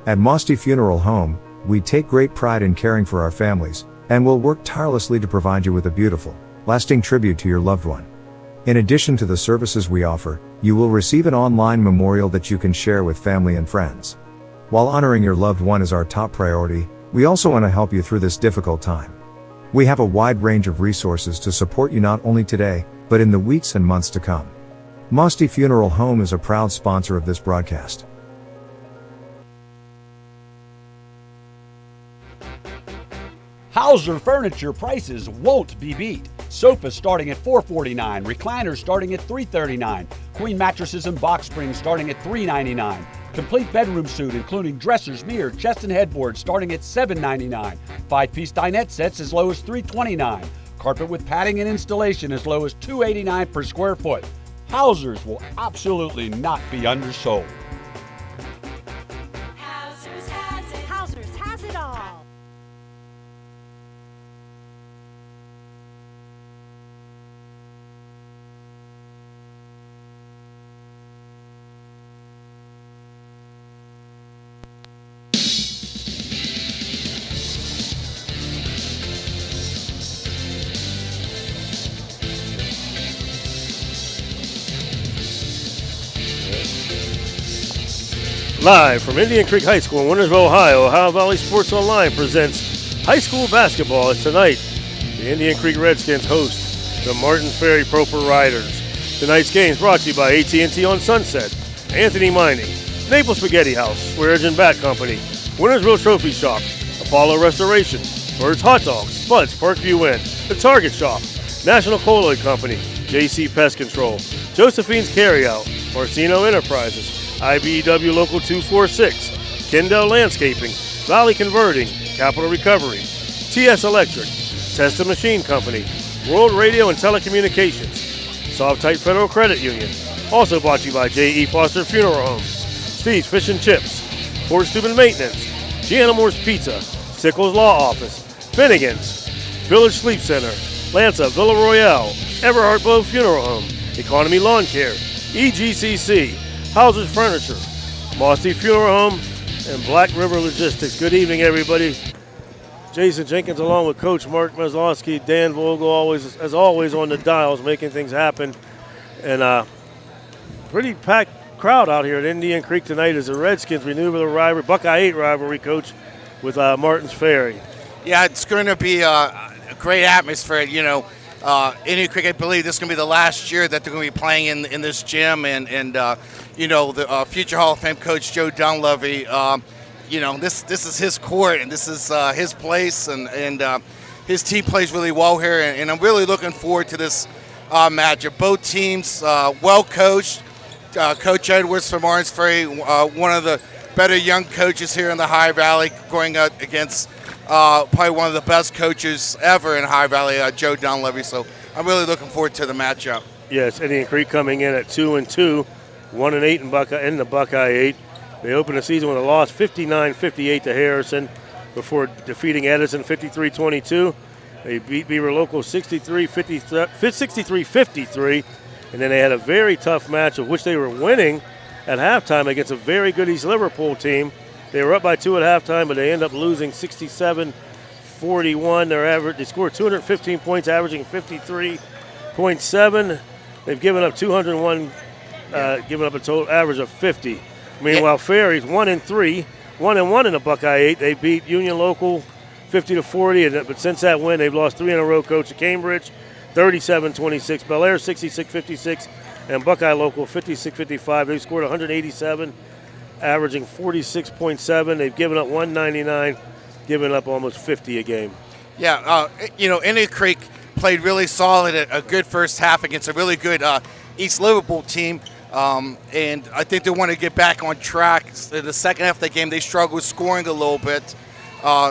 At Mosty Funeral Home, we take great pride in caring for our families, and will work tirelessly to provide you with a beautiful, lasting tribute to your loved one. In addition to the services we offer, you will receive an online memorial that you can share with family and friends. While honoring your loved one is our top priority, we also want to help you through this difficult time. We have a wide range of resources to support you not only today, but in the weeks and months to come. Mosty Funeral Home is a proud sponsor of this broadcast. Hauser Furniture prices won't be beat. Sofas starting at $449, recliners starting at $339, queen mattresses and box springs starting at $399, complete bedroom suite including dressers, mirror, chest and headboard starting at $799, 5-piece dinette sets as low as $329, carpet with padding and installation as low as $289 per square foot. Hausers will absolutely not be undersold. Hausers has it. Hausers has it all. Live from Indian Creek High School in Wintersville, Ohio, Ohio Valley Sports Online presents high school basketball. As tonight, the Indian Creek Redskins host the Martins Ferry Proper Riders. Tonight's game is brought to you by AT&T on Sunset, Anthony Mining, Naples Spaghetti House, Swears and Bat Company, Wintersville Trophy Shop, Apollo Restoration, Bird's Hot Dogs, Spud's Parkview Inn, The Target Shop, National Colloid Company, JC Pest Control, Josephine's Carryout, Marcino Enterprises, IBEW Local 246, Kendall Landscaping, Valley Converting, Capital Recovery, TS Electric, Test and Machine Company, World Radio and Telecommunications, Soft-Type Federal Credit Union. Also brought to you by J.E. Foster Funeral Home, Steve's Fish and Chips, Ford Steuben Maintenance, Gianna Moore's Pizza, Sickles Law Office, Finnegan's, Village Sleep Center, Lanza Villa Royale, Everhart Blow Funeral Home, Economy Lawn Care, EGCC, Hauser's Furniture, Mosty Funeral Home, and Black River Logistics. Good evening, everybody. Jason Jenkins along with Coach Mark Maslowski, Dan Vogel, as always on the dials, making things happen. And pretty packed crowd out here at Indian Creek tonight as the Redskins renew the rivalry, Buckeye 8 rivalry, Coach, with Martins Ferry. Yeah, it's going to be a great atmosphere. You know, Indian Creek, I believe this is going to be the last year that they're going to be playing in this gym, and you know, the future Hall of Fame coach Joe Dunleavy, you know, this is his court and this is his place, and his team plays really well here, and I'm really looking forward to this matchup. Both teams well coached. Coach Edwards from Martins Ferry, one of the better young coaches here in the High Valley, going up against probably one of the best coaches ever in High Valley, Joe Dunleavy. So I'm really looking forward to the matchup. Yes, Indian Creek coming in at 2-2, 1-8 in the Buckeye 8. They opened the season with a loss, 59-58 to Harrison, before defeating Edison 53-22. They beat Beaver Local 63-53, and then they had a very tough match of which they were winning at halftime against a very good East Liverpool team. They were up by 2 at halftime, but they end up losing 67-41. They scored 215 points, averaging 53.7. They've given up 201, given up a total average of 50. Meanwhile, Ferry's 1-3, 1-1 in the Buckeye 8. They beat Union Local 50-40, but since that win, they've lost 3 in a row. Coach at Cambridge, 37-26, Bel Air 66-56, and Buckeye Local 56-55. They've scored 187, averaging 46.7. They've given up 199, given up almost 50 a game. Yeah, you know, Indian Creek played really solid, a good first half against a really good East Liverpool team. And I think they want to get back on track. In the second half of the game, they struggled with scoring a little bit.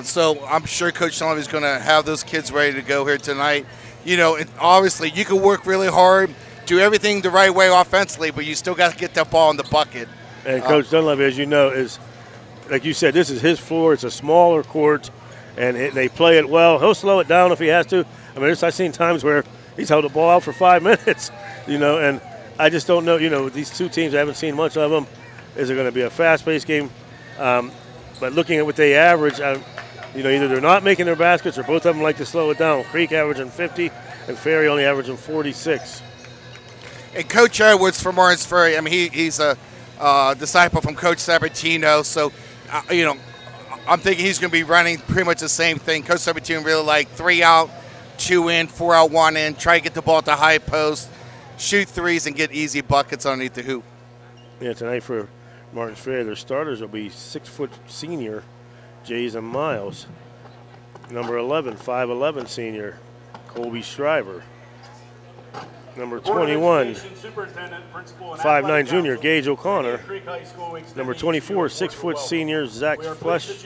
So I'm sure Coach Sullivan is going to have those kids ready to go here tonight. You know, obviously you can work really hard, do everything the right way offensively, but you still got to get that ball in the bucket. And Coach Dunleavy, as you know, is, like you said, this is his floor. It's a smaller court, and they play it well. He'll slow it down if he has to. I mean, I've seen times where he's held the ball out for 5 minutes, you know, and I just don't know, you know, these two teams, I haven't seen much of them. Is it going to be a fast-paced game? But looking at what they average, either they're not making their baskets or both of them like to slow it down. Creek averaging 50 and Ferry only averaging 46. And Coach Edwards for Martins Ferry, I mean, he's a disciple from Coach Sabatino, so, I'm thinking he's going to be running pretty much the same thing. Coach Sabatino really like 3 out, 2 in, 4 out, 1 in, try to get the ball at the high post, shoot threes, and get easy buckets underneath the hoop. Yeah, tonight for Martins Ferry, their starters will be 6-foot senior Jays and Miles. Number 11, 5'11 senior Colby Shriver. Number 21, 5'9 junior Gage O'Connor. Number 24, 6-foot senior Zach Flesh.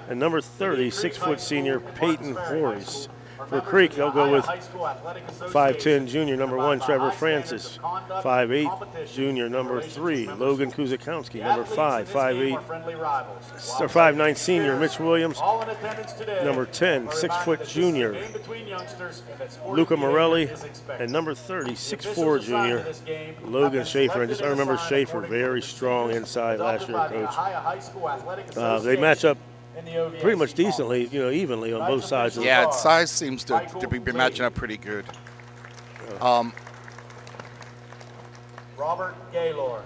And number 30, 6-foot senior Peyton Horace. For Creek, they'll go with 5'10 junior number 1 Trevor Francis, 5'8 junior number 3 Logan Kuzakowski, number 5, 5'9 senior Mitch Williams, number 10 6-foot junior Luca Morelli, and number 30 6'4 junior Logan Schaefer. And I remember Schaefer very strong inside last year, Coach. They match up pretty much decently, evenly on both sides of the ball. Size seems to be matching up pretty good. Robert Gaylord.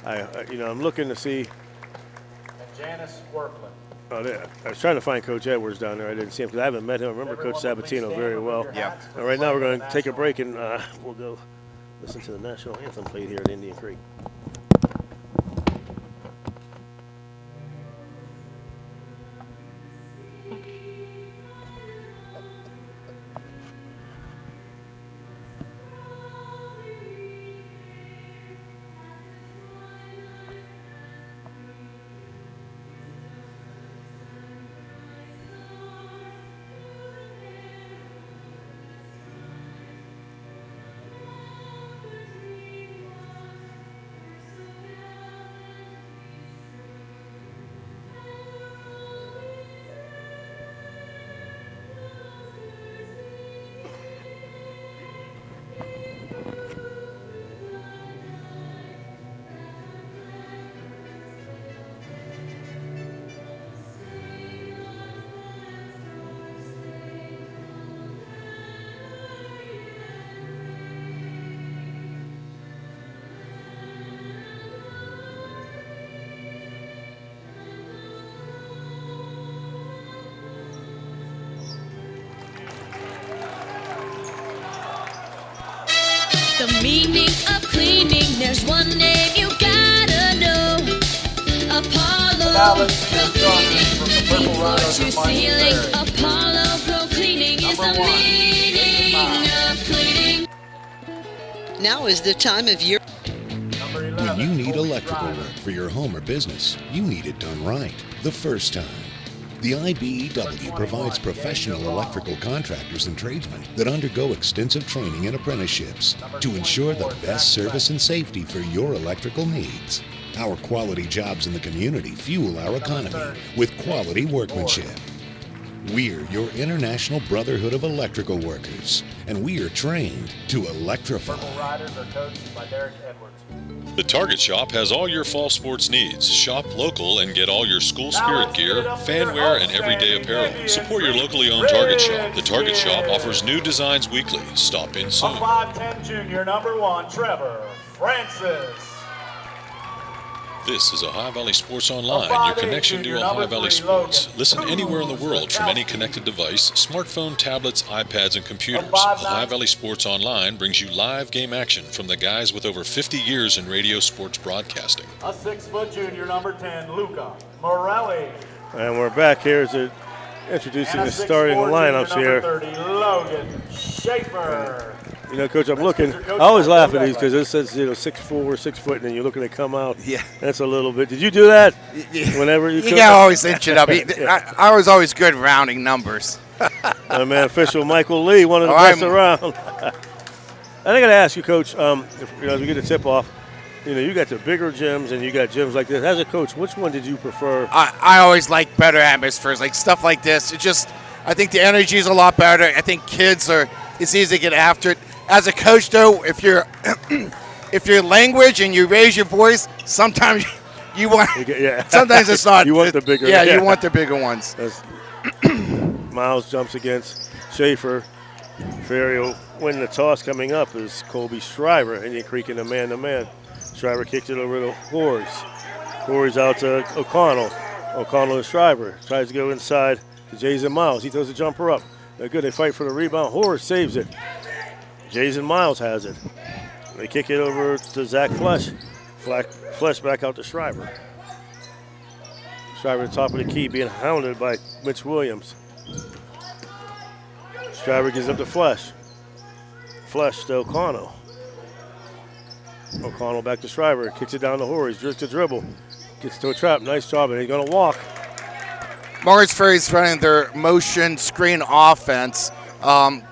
I'm looking to see. And Janice Workland. Oh, I was trying to find Coach Edwards down there. I didn't see him because I haven't met him. I remember Coach Sabatino very well. Yeah. And right now we're going to take a break and we'll go listen to the national anthem played here at Indian Creek. The meaning of cleaning, there's one name you gotta know. Apollo Pro Cleaning. Keep what you're sealing. Apollo Pro Cleaning is the meaning of cleaning. Now is the time of year. When you need electrical work for your home or business, you need it done right the first time. The IBEW provides professional electrical contractors and tradesmen that undergo extensive training and apprenticeships to ensure the best service and safety for your electrical needs. Our quality jobs in the community fuel our economy with quality workmanship. We're your International Brotherhood of Electrical Workers, and we are trained to electrify. Riders are coached by Derek Edwards. The Target Shop has all your fall sports needs. Shop local and get all your school spirit gear, fanwear, and everyday apparel. Support your locally owned Target Shop. The Target Shop offers new designs weekly. Stop in soon. 5'10 junior number 1 Trevor Francis. This is Ohio Valley Sports Online, your connection to Ohio Valley sports. Listen anywhere in the world from any connected device, smartphone, tablets, iPads, and computers. Ohio Valley Sports Online brings you live game action from the guys with over 50 years in radio sports broadcasting. A 6' junior number 10 Luca Morelli. And we're back here as introducing the starting lineups here. 30 Logan Schaefer. Coach, I'm looking. I always laugh at these because it says 6'4", 6 foot, and then you're looking to come out. Yeah, that's a little bit. Did you do that? Whenever you gotta always inch it up. I was always good rounding numbers. My man, official Michael Lee, one of the best around. And I got to ask you, Coach. As we get the tip off, you got the bigger gyms and you got gyms like this. As a coach, which one did you prefer? I always like better atmospheres, like stuff like this. I think the energy is a lot better. I think it's easy to get after it. As a coach, though, if your language and you raise your voice, sometimes You want. Yeah. Sometimes it's not. You want the bigger. Yeah, you want the bigger ones. Miles jumps against Schaefer. Ferry will win the toss. Coming up is Colby Shriver. Indian Creek in a man-to-man. Shriver kicks it over to Horries. Horries out to O'Connell. O'Connell to Shriver. Tries to go inside to Jason Miles. He throws the jumper up. They're good. They fight for the rebound. Horries saves it. Jason Miles has it. They kick it over to Zach Flesh. Flesh back out to Shriver. Shriver at the top of the key being hounded by Mitch Williams. Shriver gives up to Flesh. Flesh to O'Connell. O'Connell back to Shriver. Kicks it down to Horries. Drifts to dribble. Gets to a trap. Nice job. And he's going to walk. Morris Ferry's running their motion screen offense.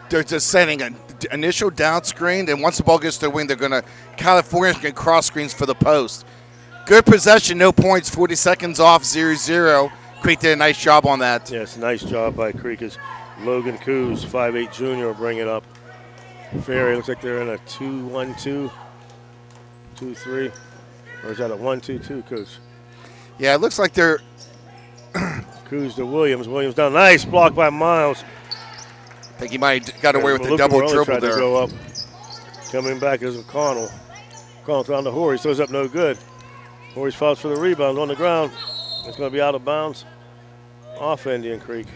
They're just setting an initial down screen. Then once the ball gets to the wing, they're going to Californians can cross screens for the post. Good possession. No points. 40 seconds off. 0-0. Creek did a nice job on that. Yes, nice job by Creek. Logan Coos, 5'8 junior, will bring it up. Ferry looks like they're in a 2-1-2, 2-3. Or is that a 1-2-2, Coach? Yeah, it looks like they're. Coos to Williams. Williams down. Nice block by Miles. I think he might have got away with the double dribble tried there. To go up. Coming back is O'Connell. O'Connell down to Horries. Throws up no good. Horries fouls for the rebound on the ground. It's going to be out of bounds off Indian Creek.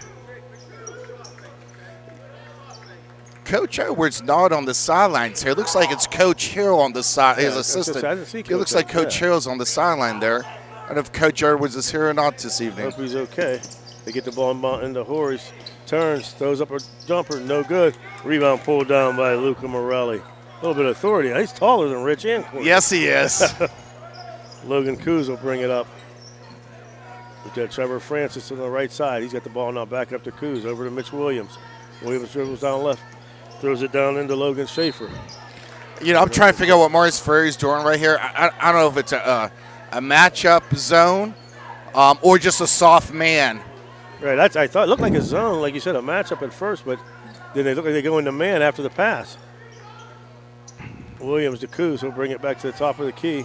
Coach Edwards not on the sidelines here. It looks like it's Coach Hill on the side, his assistant. I didn't see It looks like Coach Hill's on the sideline there. I don't know if Coach Edwards is here or not this evening. Hope he's okay. They get the ball into Horries. Turns, throws up a jumper, no good. Rebound pulled down by Luca Morelli. A little bit of authority. He's taller than Rich and Quinn. Yes, he is. Logan Coos will bring it up. We've got Trevor Francis on the right side. He's got the ball now back up to Coos, over to Mitch Williams. Williams dribbles down left. Throws it down into Logan Schaefer. You know, I'm trying to figure out what Morris Ferry's doing right here. I don't know if it's a matchup zone or just a soft man. Right, I thought it looked like a zone, like you said, a matchup at first, but then they look like they go into man after the pass. Williams to Coos, he'll bring it back to the top of the key.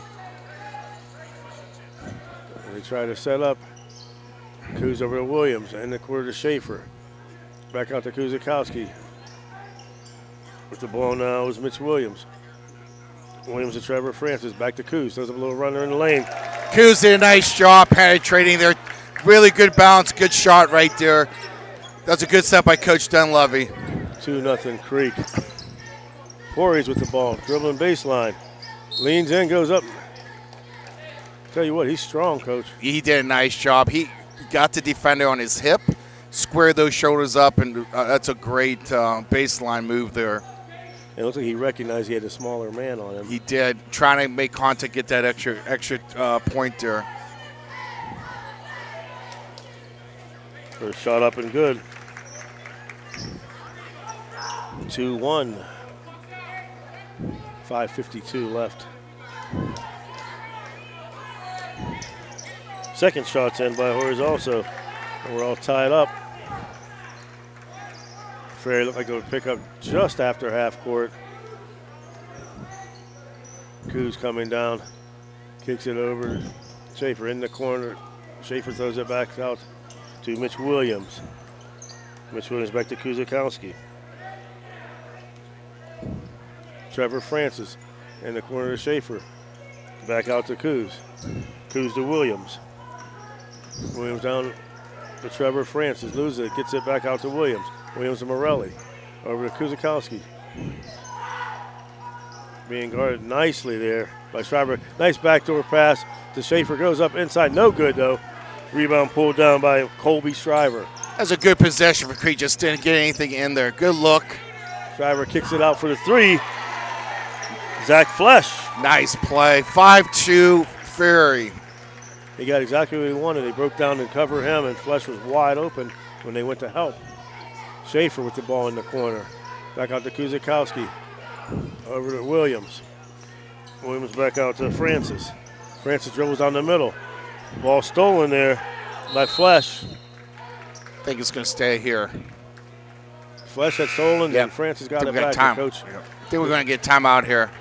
And they try to set up. Coos over to Williams, and the quarter to Schaefer. Back out to Kuzakowski. With the ball now is Mitch Williams. Williams to Trevor Francis. Back to Coos. Does a little runner in the lane. Coos did a nice job penetrating there. Really good bounce. Good shot right there. That's a good set by Coach Dunleavy. 2-0 Creek. Horries with the ball. Dribbling baseline. Leans in, goes up. Tell you what, he's strong, Coach. He did a nice job. He got the defender on his hip, squared those shoulders up, and that's a great baseline move there. It looks like he recognized he had a smaller man on him. He did, trying to make contact, get that extra point there. First shot up and good. 2-1. 5:52 left. Second shot's in by Horries also. And we're all tied up. Ferry looked like they would pick up just after half court. Coos coming down, kicks it over. Schaefer in the corner. Schaefer throws it back out to Mitch Williams. Mitch Williams back to Kuzakowski. Trevor Francis in the corner to Schaefer. Back out to Coos. Coos to Williams. Williams down to Trevor Francis. Loses it, gets it back out to Williams. Williams to Morelli. Over to Kuzakowski. Being guarded nicely there by Shriver. Nice backdoor pass to Schaefer. Goes up inside. No good, though. Rebound pulled down by Colby Shriver. That's a good possession for Creek. Just didn't get anything in there. Good look. Shriver kicks it out for the three. Zach Flesh. Nice play. 5-2 Ferry. He got exactly what he wanted. They broke down and covered him, and Flesh was wide open when they went to help. Schaefer with the ball in the corner. Back out to Kuzakowski. Over to Williams. Williams back out to Francis. Francis dribbles down the middle. Ball stolen there by Flesh. I think it's going to stay here. Flesh had stolen, and Francis got it back. Time. Coach. I think we're going to get time out here.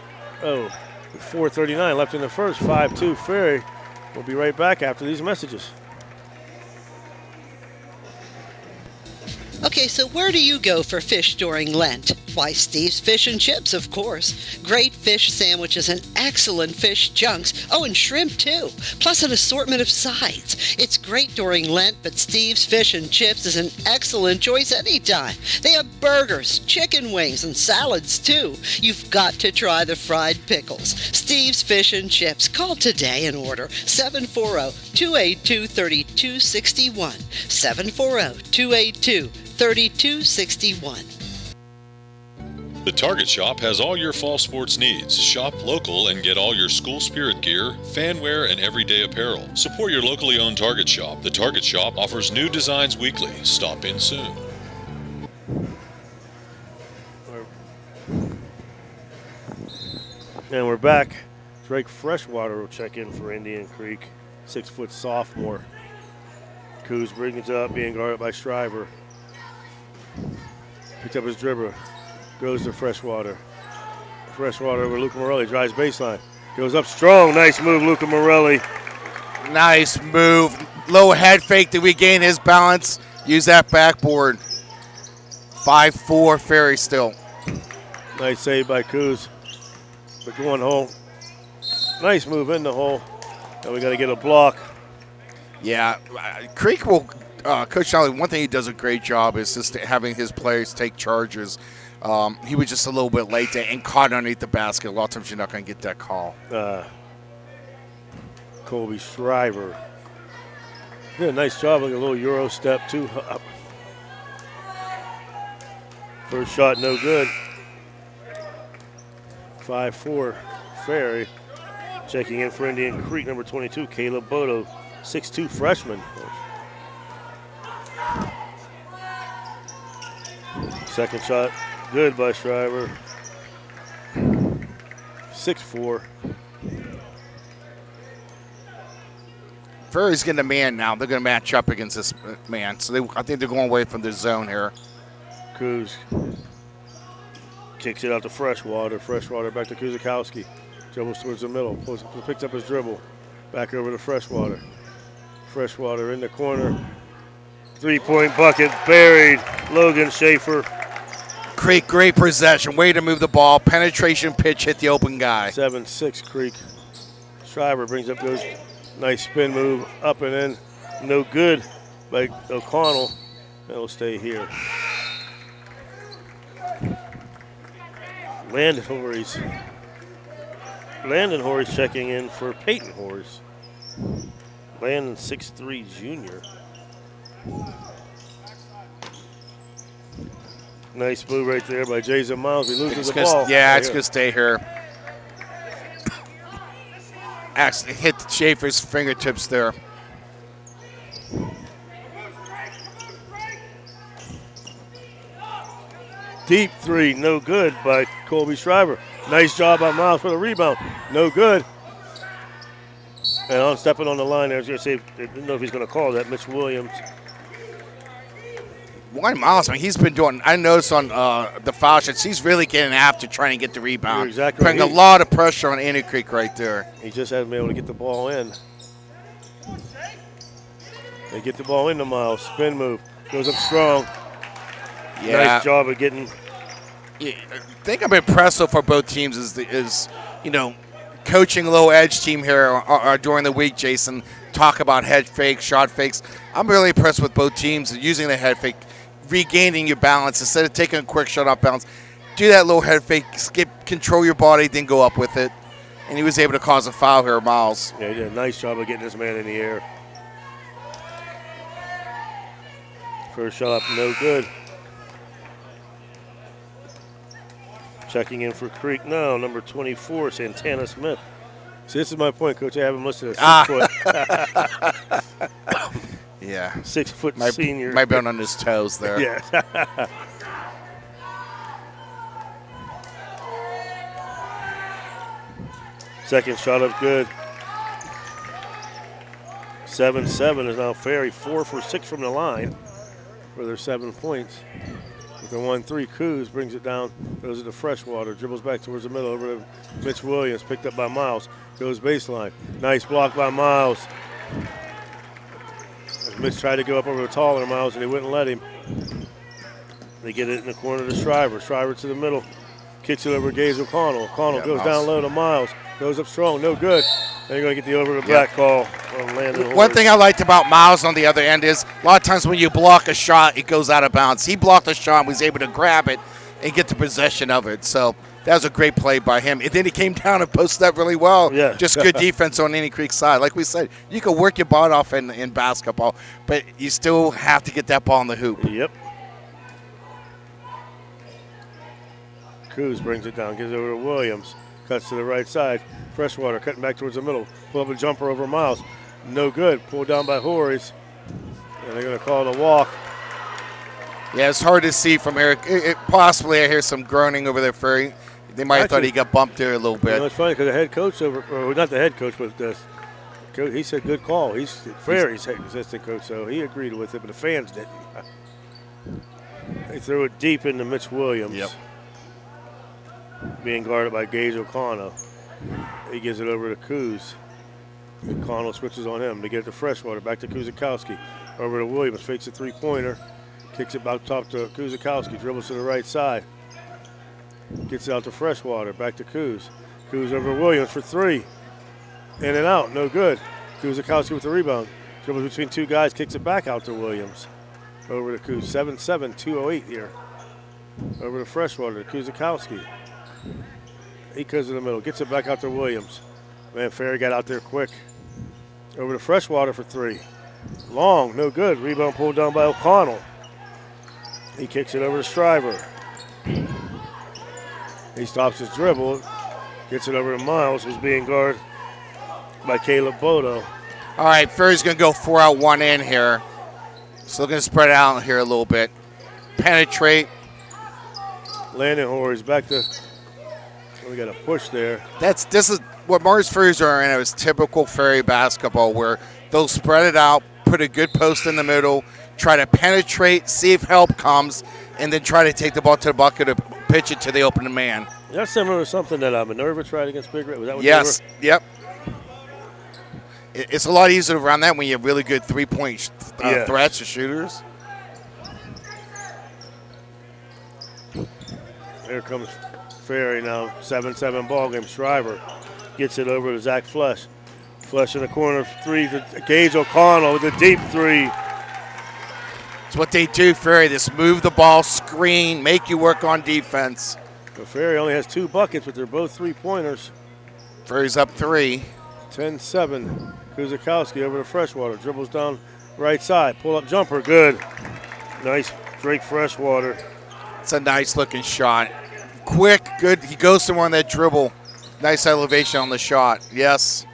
Oh, 4:39 left in the first. 5-2 Ferry. We'll be right back after these messages. Okay, so where do you go for fish during Lent? Why, Steve's Fish and Chips, of course. Great fish sandwiches and excellent fish junks. Oh, and shrimp, too. Plus an assortment of sides. It's great during Lent, but Steve's Fish and Chips is an excellent choice anytime. They have burgers, chicken wings, and salads, too. You've got to try the fried pickles. Steve's Fish and Chips. Call today and order 740-282-3261. 740-282-3261. The Target Shop has all your fall sports needs. Shop local and get all your school spirit gear, fan wear, and everyday apparel. Support your locally owned Target Shop. The Target Shop offers new designs weekly. Stop in soon. And we're back. Drake Freshwater will check in for Indian Creek. 6-foot sophomore. Coos brings it up, being guarded by Schreiber. Picked up his dribble. Goes to Freshwater. Freshwater with Luca Morelli. Drives baseline. Goes up strong. Nice move, Luca Morelli. Nice move. Low head fake to regain his balance. Use that backboard. 5-4 Ferry still. Nice save by Coos. But going home. Nice move in the hole. And we got to get a block. Yeah, Creek will, Coach Charlie, one thing he does a great job is just having his players take charges. He was just a little bit late there and caught underneath the basket. A lot of times you're not going to get that call. Colby Schreiber. Did a nice job, like a little Euro step, too. First shot, no good. 5-4 Ferry. Checking in for Indian Creek, number 22, Caleb Bodo, 6'2 freshman. Second shot, good by Schreiber. 6-4. Ferry's getting a man now. They're going to match up against this man. So I think they're going away from the zone here. Kuz kicks it out to Freshwater. Freshwater back to Kuzakowski. Dribbles towards the middle. Picks up his dribble. Back over to Freshwater. Freshwater in the corner. 3-point bucket buried. Logan Schaefer. Creek, great possession. Way to move the ball. Penetration pitch hit the open guy. 7-6 Creek. Schreiber brings up those. Nice spin move. Up and in. No good by O'Connell. It'll stay here. Landon Horry's checking in for Peyton Horse. Landon, 6'3 junior. Nice move right there by Jason Miles. He loses the ball. Yeah, it's going to stay here. Actually hit Schaefer's fingertips there. Deep three, no good by Colby Schreiber. Nice job by Miles for the rebound. No good. And on stepping on the line there, I was going to say, I didn't know if he's going to call that, Mitch Williams. Why Miles? I mean, he's been doing, I noticed on the foul shots, he's really getting after trying to get the rebound. You're exactly Putting right. a lot of pressure on Indian Creek right there. He just hasn't been able to get the ball in. They get the ball into Miles. Spin move. Goes up strong. Yeah. Nice job of getting. I think I'm impressed for both teams is coaching low edge team here during the week, Jason. Talk about head fakes, shot fakes. I'm really impressed with both teams using the head fake, regaining your balance instead of taking a quick shot off balance. Do that little head fake, control your body, then go up with it. And he was able to cause a foul here, Miles. Yeah, he did a nice job of getting this man in the air. First shot up, no good. Checking in for Creek now, number 24, Santana Smith. See, this is my point, Coach. I have him listed as 6 foot. Yeah. 6 foot senior. Might be on his toes there. Yeah. Second shot up good. 7-7 is now Ferry. 4 for 6 from the line for their 7 points. With the 1-3, Coos brings it down, goes into Freshwater, dribbles back towards the middle over to Mitch Williams, picked up by Miles, goes baseline. Nice block by Miles. Mitch tried to go up over the taller Miles, and he wouldn't let him. They get it in the corner to Shriver. Shriver to the middle, kicks it over to Gaze O'Connell. O'Connell goes down low to Miles, goes up strong, no good. They're going to get the over the back call on Landon. One thing I liked about Miles on the other end is a lot of times when you block a shot, it goes out of bounds. He blocked a shot and was able to grab it and get the possession of it. So that was a great play by him. And then he came down and posted that really well. Yeah. Just good defense on Indian Creek side. Like we said, you can work your butt off in basketball, but you still have to get that ball in the hoop. Yep. Cruz brings it down, gives it over to Williams. Cuts to the right side. Freshwater cutting back towards the middle. Pull up a jumper over Miles. No good. Pulled down by Horries. And they're going to call it a walk. Yeah, it's hard to see from Eric. Possibly I hear some groaning over there, Ferry. They might have thought he got bumped there a little bit. You know, it's funny because the head coach not the head coach, but he said good call. He's Ferry's assistant coach, so he agreed with it, but the fans didn't. They threw it deep into Mitch Williams. Yep. Being guarded by Gage O'Connell. He gives it over to Kuz. O'Connell switches on him to get it to Freshwater. Back to Kuzakowski. Over to Williams. Fakes a three-pointer. Kicks it back top to Kuzakowski. Dribbles to the right side. Gets it out to Freshwater. Back to Kuz. Kuz over to Williams for three. In and out. No good. Kuzakowski with the rebound. Dribbles between two guys. Kicks it back out to Williams. Over to Kuz. 7-7. 2:08 here. Over to Freshwater. To Kuzakowski. He goes in the middle, gets it back out to Williams. Man, Ferry got out there quick. Over to Freshwater for three. Long, no good. Rebound pulled down by O'Connell. He kicks it over to Shriver. He stops his dribble, gets it over to Miles, who's being guarded by Caleb Bodo. All right, Ferry's going to go 4 out, 1 in here. So they're going to spread out here a little bit. Penetrate. Landon Horry's back to. We got a push there. This is what Mars Ferries are in. It was typical Ferry basketball where they'll spread it out, put a good post in the middle, try to penetrate, see if help comes, and then try to take the ball to the bucket or pitch it to the open man. That's similar to something that Minerva tried against Big Red. Was that what Yes. Yep. It's a lot easier to run that when you have really good three-point threats or shooters. Here comes Ferry now, 7-7 ball game. Shriver gets it over to Zach Flesh. Flesh in the corner, three to Gage O'Connell with a deep three. It's what they do, Ferry. Just move the ball, screen, make you work on defense. So Ferry only has 2 buckets, but they're both three-pointers. Ferry's up 3. 10-7. Kuzakowski over to Freshwater. Dribbles down right side. Pull-up jumper, good. Nice Drake Freshwater. It's a nice-looking shot. Quick, good. He goes somewhere on that dribble. Nice elevation on the shot. Yes.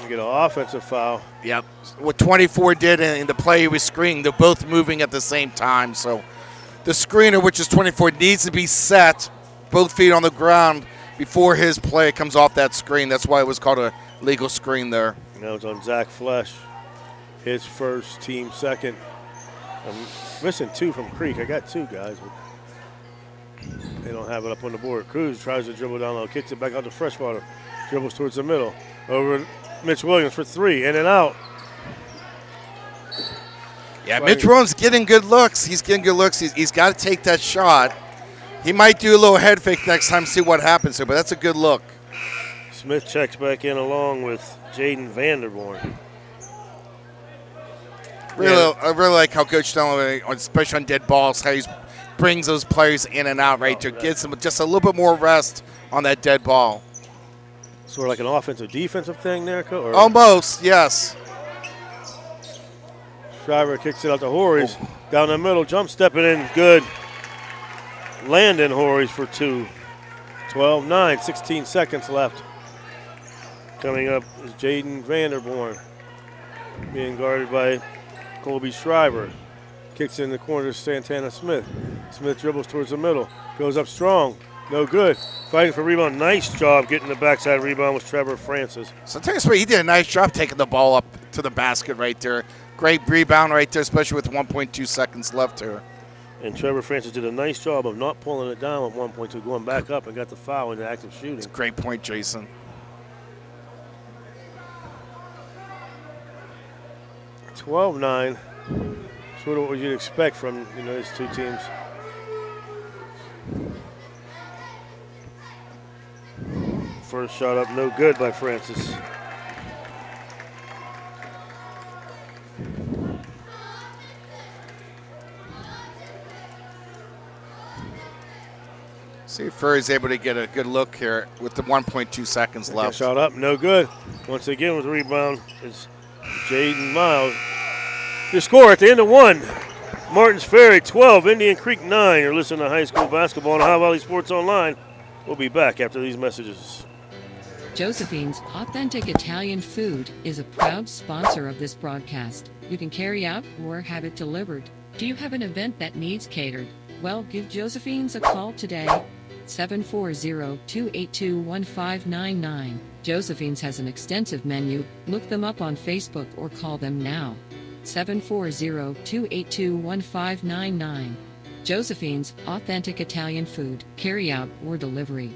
You get an offensive foul. Yep. What 24 did in the play he was screening, they're both moving at the same time. So the screener, which is 24, needs to be set, both feet on the ground, before his play comes off that screen. That's why it was called a legal screen there. Now it's on Zach Flesh. His first, team second. I'm missing 2 from Creek. I got 2 guys, but they don't have it up on the board. Cruz tries to dribble down low, kicks it back out to Freshwater. Dribbles towards the middle. Over Mitch Williams for 3, in and out. Yeah, Mitch Williams getting good looks. He's getting good looks. He's got to take that shot. He might do a little head fake next time, see what happens here, but that's a good look. Smith checks back in along with Jaden Vanderborn. I really like how Coach Stone, especially on dead balls, how he brings those players in and out right there. Gives them just a little bit more rest on that dead ball. Sort of like an offensive defensive thing there, Coach? Almost, yes. Shriver kicks it out to Horries. Down the middle, jump stepping in, good. Landon Horries for 2. 12-9, 16 seconds left. Coming up is Jaden Vanderborn, being guarded by Colby Shriver. Kicks in the corner to Santana Smith. Smith dribbles towards the middle. Goes up strong. No good. Fighting for rebound. Nice job getting the backside rebound with Trevor Francis. So tell you what, he did a nice job taking the ball up to the basket right there. Great rebound right there, especially with 1.2 seconds left here. And Trevor Francis did a nice job of not pulling it down at one point to going back up and got the foul in the active shooting. It's a great point, Jason. 12-9. Sort of what you'd expect from these two teams. First shot up, no good by Francis. See if Ferry's able to get a good look here with the 1.2 seconds left. Shot up, no good. Once again with the rebound is Jaden Miles. Your score at the end of one. Martins Ferry 12, Indian Creek 9. You're listening to high school basketball on Ohio Valley Sports Online. We'll be back after these messages. Josephine's Authentic Italian Food is a proud sponsor of this broadcast. You can carry out or have it delivered. Do you have an event that needs catered? Well, give Josephine's a call today. 740-282-1599. Josephine's has an extensive menu. Look them up on Facebook or call them now. 740-282-1599. Josephine's Authentic Italian Food, carry out or delivery.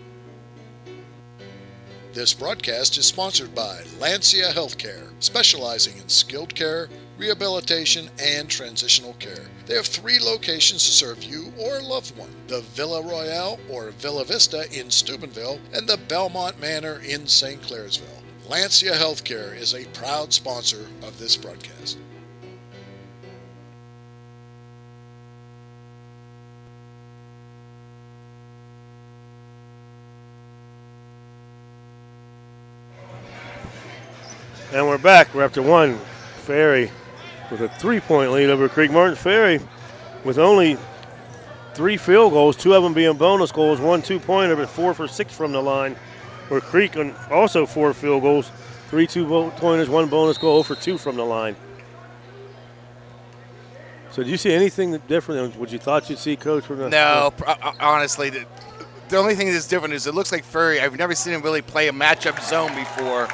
This broadcast is sponsored by Lancia Healthcare, specializing in skilled care, rehabilitation, and transitional care. They have 3 locations to serve you or a loved one: the Villa Royale or Villa Vista in Steubenville and the Belmont Manor in St. Clairsville. Lancia Healthcare is a proud sponsor of this broadcast. And we're back. We're after one. Ferry with a 3-point lead over Creek. Martin Ferry with only 3 field goals, 2 of them being bonus goals, 1 2-pointer, but 4 for 6 from the line. Where Creek also 4 field goals, 3 2-pointers, 1 bonus goal, 0 for 2 from the line. So, do you see anything different than what you thought you'd see, Coach? No, honestly, the only thing that's different is it looks like Ferry. I've never seen him really play a matchup zone before.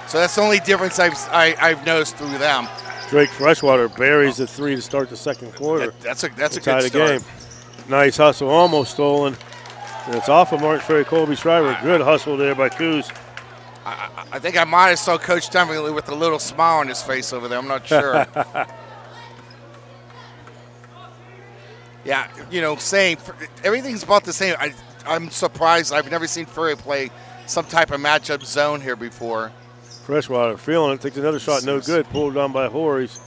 So that's the only difference I've noticed through them. Drake Freshwater buries the 3 to start the second quarter. That's a good start. Game. Nice hustle, almost stolen. And it's off of Martin Ferry, Colby Shriver. Good hustle there by Coos. I think I might have saw Coach Temperley with a little smile on his face over there. I'm not sure. Yeah, saying everything's about the same. I'm surprised. I've never seen Ferry play some type of matchup zone here before. Freshwater feeling it, takes another shot, no good, pulled down by Horries.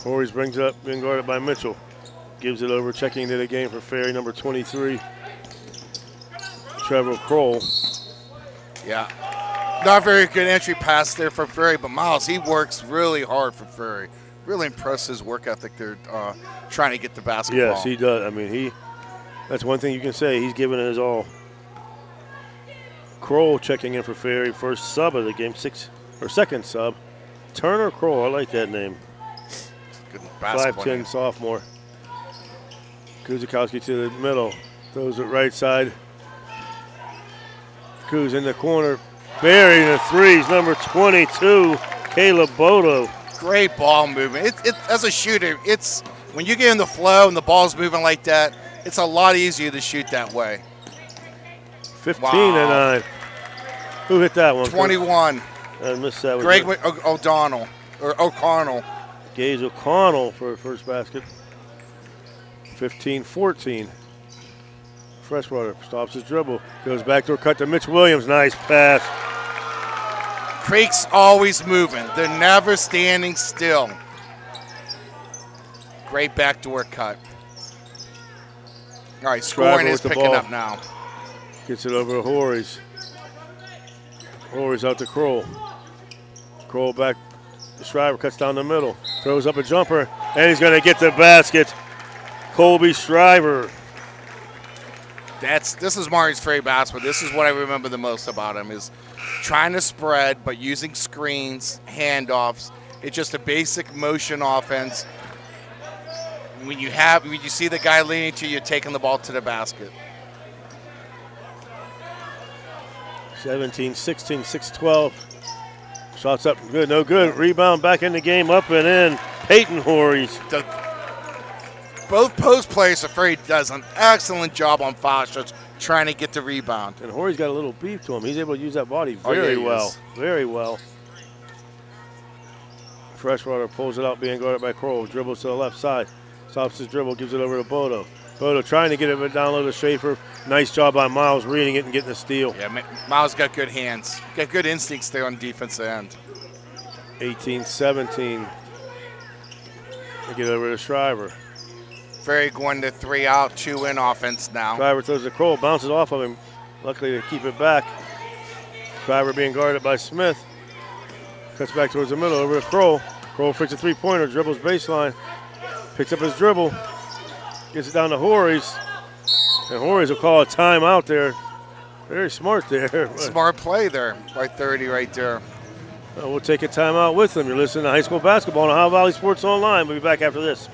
Horries brings it up, being guarded by Mitchell. Gives it over, checking into the game for Ferry, number 23, Trevor Kroll. Yeah, not very good entry pass there for Ferry, but Miles, he works really hard for Ferry. Really impressed his work ethic. They're trying to get the basketball. Yes, he does. I mean, that's one thing you can say. He's giving it his all. Kroll checking in for Ferry, first sub of the game, second sub. Turner Kroll, I like that name. Good basketball. 5'10" sophomore. Kuzikowski to the middle, throws it right side. Kuz in the corner, burying the threes, number 22, Caleb Bodo. Great ball movement. As a shooter, it's when you get in the flow and the ball's moving like that, it's a lot easier to shoot that way. 15-9. Who hit that one? 21. I missed that one. Greg O'Donnell, or O'Connell. Gaze O'Connell for first basket. 15-14. Freshwater stops his dribble. Goes backdoor cut to Mitch Williams. Nice pass. Creek's always moving. They're never standing still. Great backdoor cut. All right, scoring is picking up now. Gets it over to Horries. Horries out to Kroll. Kroll back to Shriver, cuts down the middle. Throws up a jumper, and he's going to get the basket. Colby Shriver. This is Martin's Ferry basketball. This is what I remember the most about him is trying to spread, but using screens, handoffs. It's just a basic motion offense. When you see the guy leaning to you, you're taking the ball to the basket. 17-16, 6-12. Shots up, good, no good. Rebound back in the game, up and in. Peyton Horries. Both post players, Ferry does an excellent job on foul shots trying to get the rebound. And Horry's got a little beef to him. He's able to use that body very well. Very well. Freshwater pulls it out, being guarded by Kroll. Dribbles to the left side. Stops his dribble, gives it over to Bodo. Bodo trying to get it down low to Schaefer. Nice job by Miles reading it and getting the steal. Yeah, Miles got good hands. Got good instincts there on the defensive end. 18-17. They get over to Shriver. Ferry going to 3 out, 2 in offense now. Shriver throws the Kroll, bounces off of him. Luckily they keep it back. Shriver being guarded by Smith. Cuts back towards the middle, over to Kroll. Kroll flicks a three-pointer, dribbles baseline. Picks up his dribble. Gets it down to Horries. And Horries will call a timeout there. Very smart there. Smart play there by 30 right there. We'll take a timeout with them. You're listening to High School Basketball on Ohio Valley Sports Online. We'll be back after this.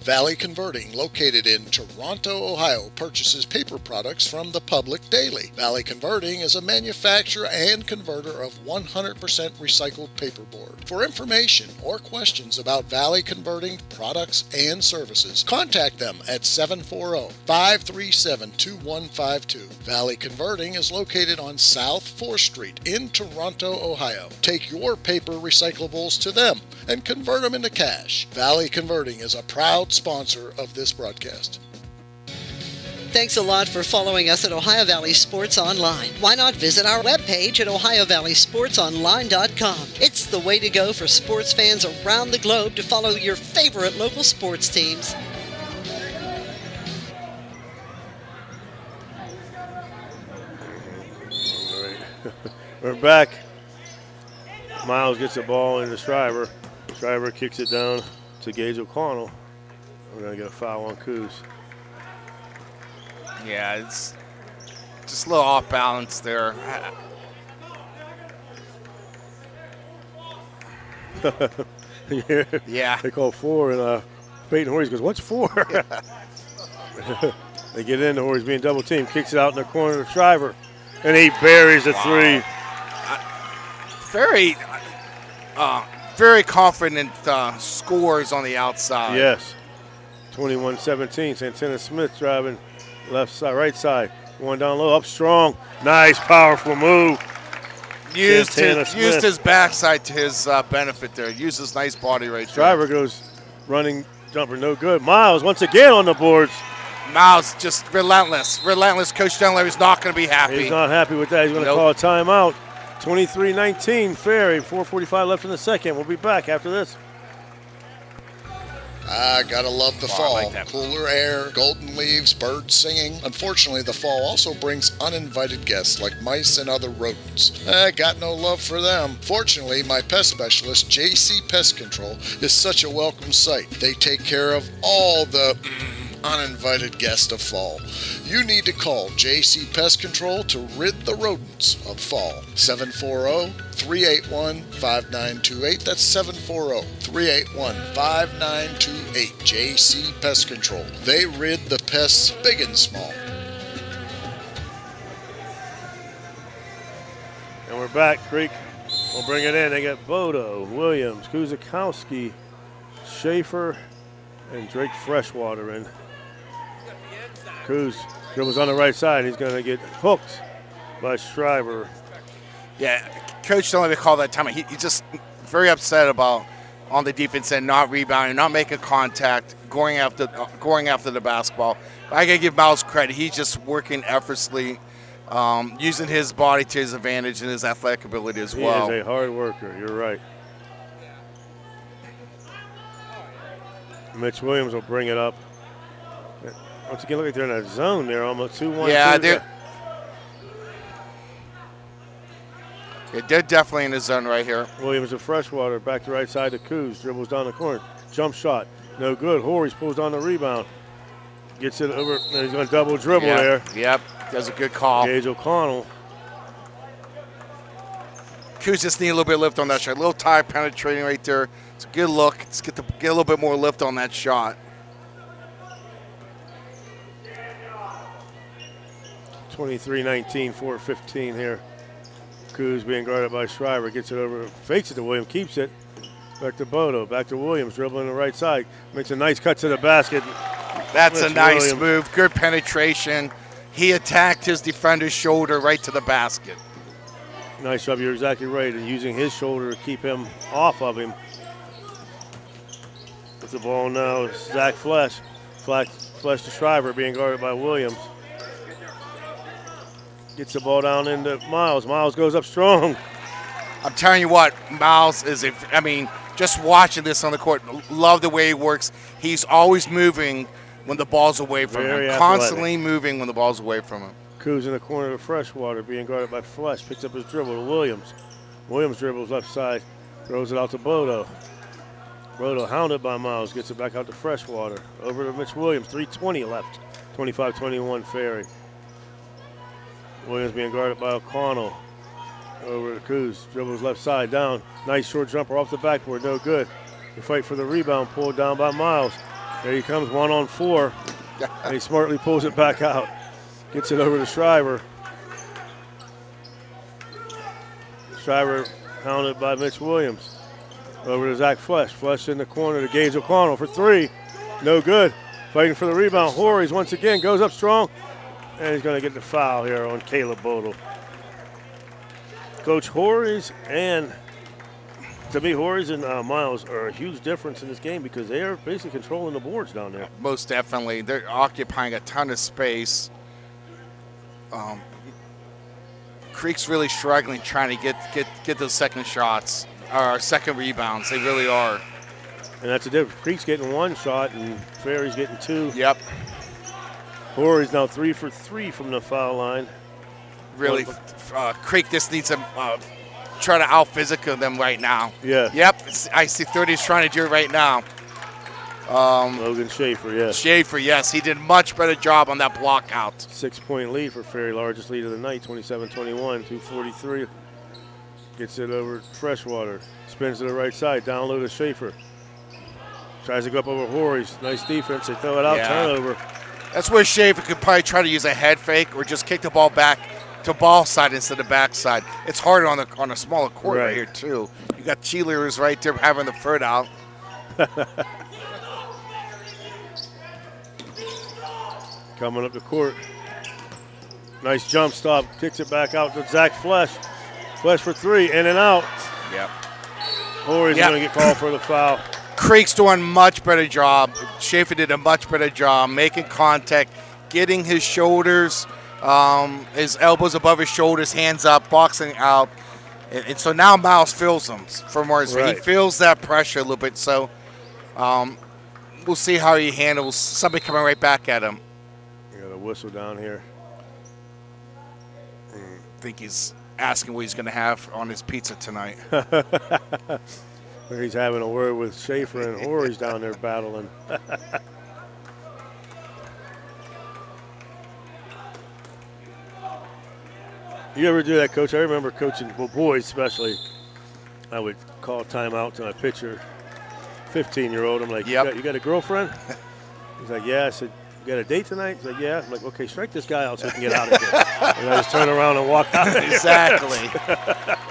Valley Converting, located in Toronto, Ohio, purchases paper products from the public daily. Valley Converting is a manufacturer and converter of 100% recycled paperboard. For information or questions about Valley Converting products and services, contact them at 740-537-2152. Valley Converting is located on South 4th Street in Toronto, Ohio. Take your paper recyclables to them and convert them into cash. Valley Converting is a proud sponsor of this broadcast. Thanks a lot for following us at Ohio Valley Sports Online. Why not visit our webpage at OhioValleySportsOnline.com? It's the way to go for sports fans around the globe to follow your favorite local sports teams. All right. We're back. Miles gets the ball into Shriver. Shriver kicks it down to Gage O'Connell. We're going to get a foul on Coos. Yeah, it's just a little off balance there. Yeah. They call 4, and Peyton Horries goes, "What's 4?" Yeah. They get in, Horries being double teamed, kicks it out in the corner to Shriver, and he buries the three. Very confident scores on the outside. Yes. 21-17. Santana Smith driving left side, right side. Going down low, up strong. Nice, powerful move. Used his backside to his benefit there. Used his nice body right there. Driver goes running, jumper, no good. Miles once again on the boards. Miles just relentless. Coach Dunleavy's not going to be happy. He's not happy with that. He's going to call a timeout. 23-19, Ferry. 4:45 left in the second. We'll be back after this. I gotta love the fall. I like that. Cooler air, golden leaves, birds singing. Unfortunately, the fall also brings uninvited guests like mice and other rodents. I got no love for them. Fortunately, my pest specialist, JC Pest Control, is such a welcome sight. They take care of all the uninvited guests of fall. You need to call JC Pest Control to rid the rodents of fall. 740-381-5928. That's 740-381-5928. JC Pest Control. They rid the pests big and small. And we're back, Creek. We'll bring it in. They got Bodo, Williams, Kuzakowski, Schaefer, and Drake Freshwater in. Kuz dribbles on the right side. He's going to get hooked by Shriver. Yeah, Coach Dunleavy called that time. He's just very upset about on the defense end, not rebounding, not making contact, going after the basketball. I got to give Miles credit. He's just working effortlessly, using his body to his advantage and his athletic ability as well. He is a hard worker. You're right. Mitch Williams will bring it up. Once again, look like they're in a zone there, almost 2-1. Yeah, they're definitely in the zone right here. Williams and Freshwater back to right side to Coos. Dribbles down the corner. Jump shot. No good. Horries pulls down the rebound. Gets it over. And he's going to double dribble there. Yep. Does a good call. Gage O'Connell. Coos just need a little bit of lift on that shot. A little tie penetrating right there. It's a good look. Let's get a little bit more lift on that shot. 23-19, 4:15 here. Kuz being guarded by Shriver. Gets it over, fakes it to Williams, keeps it. Back to Bodo, back to Williams, dribbling the right side. Makes a nice cut to the basket. That's a nice move. Good penetration. He attacked his defender's shoulder right to the basket. Nice job. You're exactly right. And using his shoulder to keep him off of him. With the ball now, Zach Flesh. Flesh to Shriver, being guarded by Williams. Gets the ball down into Miles. Miles goes up strong. I'm telling you what, Miles is, just watching this on the court, love the way he works. He's always moving when the ball's away from him. Constantly moving when the ball's away from him. Kuz in the corner of Freshwater, being guarded by Flesh. Picks up his dribble to Williams. Williams dribbles left side, throws it out to Bodo. Bodo hounded by Miles, gets it back out to Freshwater. Over to Mitch Williams, 3:20 left. 25-21 Ferry. Williams being guarded by O'Connell. Over to Kuz, dribbles left side, down. Nice short jumper off the backboard, no good. The fight for the rebound, pulled down by Miles. There he comes, 1-on-4. And he smartly pulls it back out. Gets it over to Shriver. Shriver hounded by Mitch Williams. Over to Zach Flesh. Flesh in the corner to Gage O'Connell for three. No good. Fighting for the rebound. Horries once again goes up strong. And he's going to get the foul here on Caleb Bodle. Coach Horries and, to me, Horries and Miles are a huge difference in this game because they are basically controlling the boards down there. Most definitely. They're occupying a ton of space. Creek's really struggling trying to get those second shots, or second rebounds. They really are. And that's the difference. Creek's getting one shot and Ferry's getting two. Yep. Horry's now 3 for 3 from the foul line. Really, Creek just needs to try to out-physical them right now. Yeah. Yep, I see 30's trying to do it right now. Logan Schaefer, yes. Schaefer, yes. He did much better job on that block out. 6-point lead for Ferry, largest lead of the night, 27-21, 2:43. Gets it over Freshwater. Spins to the right side, down low to Schaefer. Tries to go up over Horries. Nice defense. They throw it out, turnover. That's where Schaefer could probably try to use a head fake or just kick the ball back to ball side instead of back side. It's harder on a smaller court right here, too. You got cheerleaders right there having the foot out. Coming up the court. Nice jump stop. Kicks it back out to Zach Flesh. Flesh for three, in and out. Yep. Horry's going to get called for the foul. Creek's doing much better job. Schaefer did a much better job making contact, getting his shoulders, his elbows above his shoulders, hands up, boxing out. And so now Miles feels them for more. He feels that pressure a little bit. So we'll see how he handles somebody coming right back at him. You got a whistle down here. I think he's asking what he's going to have on his pizza tonight. He's having a word with Schaefer and Horry's down there battling. You ever do that, Coach? I remember coaching boys especially. I would call timeout to my pitcher, 15-year-old. I'm like, you got a girlfriend? He's like, yeah. I said, you got a date tonight? He's like, yeah. I'm like, okay, strike this guy out so we can get out of here. And I just turn around and walk out. Exactly.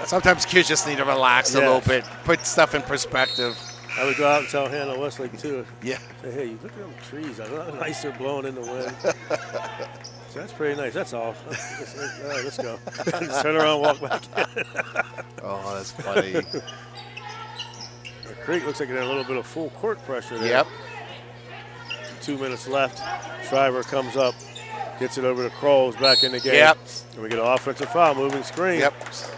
Sometimes kids just need to relax a little bit, put stuff in perspective. I would go out and tell Hannah Westlake, too. Yeah. Say, hey, look at them trees. I know how nice they're blowing in the wind. So that's pretty nice. That's all. All right, let's go. Just turn around and walk back in. Oh, that's funny. Creek looks like they're a little bit of full court pressure there. Yep. 2 minutes left. Shriver comes up, gets it over to Kroll's, back in the game. Yep. And we get an offensive foul, moving screen. Yep.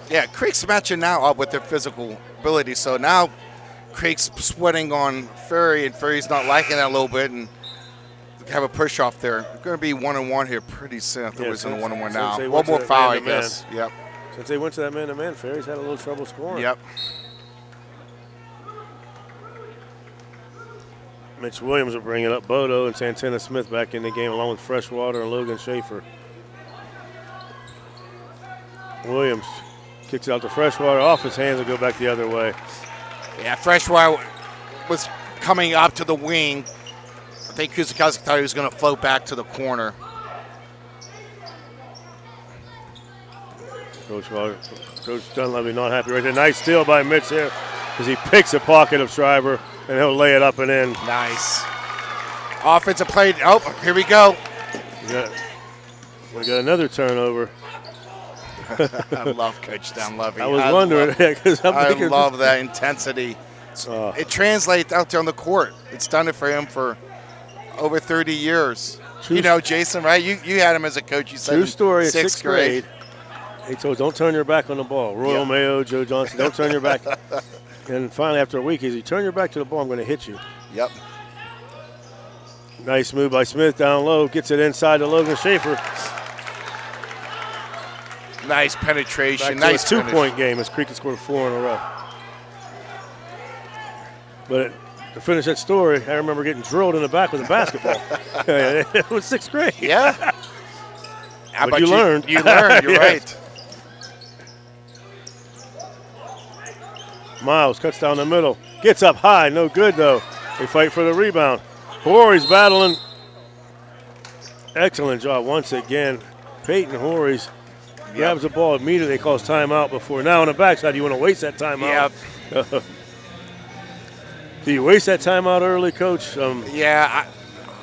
Yeah, Creek's matching now up with their physical ability. So now Creek's sweating on Ferry, and Ferry's not liking that a little bit, and have a push off there. It's going to be 1-on-1 here pretty soon. I think it's in a 1-on-1 now. One more foul, I guess. Yep. Since they went to that man-to-man, Ferry's had a little trouble scoring. Yep. Mitch Williams will bring it up. Bodo and Santana Smith back in the game along with Freshwater and Logan Schaefer. Williams kicks it out to Freshwater. Off his hands and go back the other way. Yeah, Freshwater was coming up to the wing. I think Kuzikowski thought he was going to float back to the corner. Coach Coach Dunleavy not happy right there. Nice steal by Mitch there as he picks a pocket of Schreiber, and he'll lay it up and in. Nice. Offensive play. Oh, here we go. We got another turnover. I love Coach Dunleavy. I was wondering. I love that intensity. It translates out there on the court. It's done it for him for over 30 years. You know, Jason, right? You had him as a coach. You said true story. Sixth grade. He told, don't turn your back on the ball. Royal Mayo, Joe Johnson, don't turn your back. And finally, after a week, he said, turn your back to the ball, I'm going to hit you. Yep. Nice move by Smith down low. Gets it inside to Logan Schaefer. Nice penetration. Nice two-point game as Creek has scored 4 in a row. But to finish that story, I remember getting drilled in the back with a basketball. It was 6th grade. Yeah. But you learned. You learned. You're right. Miles cuts down the middle. Gets up high. No good, though. They fight for the rebound. Horry's battling. Excellent job once again. Peyton Horry's grabs the ball immediately, calls timeout before. Now on the backside, you want to waste that timeout. Yep. Do you waste that timeout early, Coach? Yeah,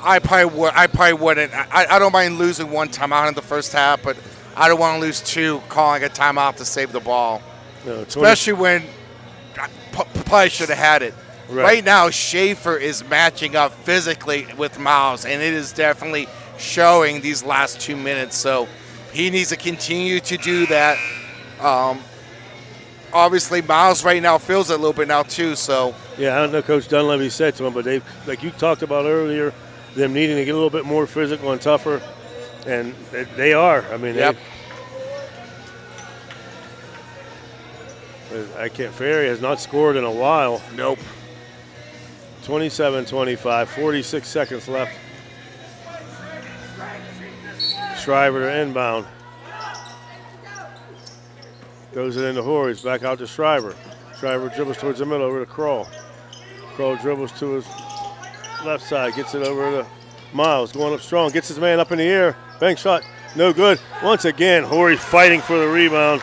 I probably wouldn't. I don't mind losing one timeout in the first half, but I don't want to lose 2 calling a timeout to save the ball. No, especially when I probably should have had it. Right now, Schaefer is matching up physically with Miles, and it is definitely showing these last 2 minutes. So he needs to continue to do that. Obviously, Miles right now feels it a little bit now too. So yeah, I don't know, Coach Dunleavy said to him, but they've, like you talked about earlier, them needing to get a little bit more physical and tougher, and they are. I mean, Ferry has not scored in a while. Nope. 27-25, 46 seconds left. Schreiber to inbound. Goes it into Horry's, back out to Schreiber. Schreiber dribbles towards the middle, over to Kroll. Kroll dribbles to his left side, gets it over to Miles, going up strong, gets his man up in the air. Bank shot, no good. Once again, Horry fighting for the rebound.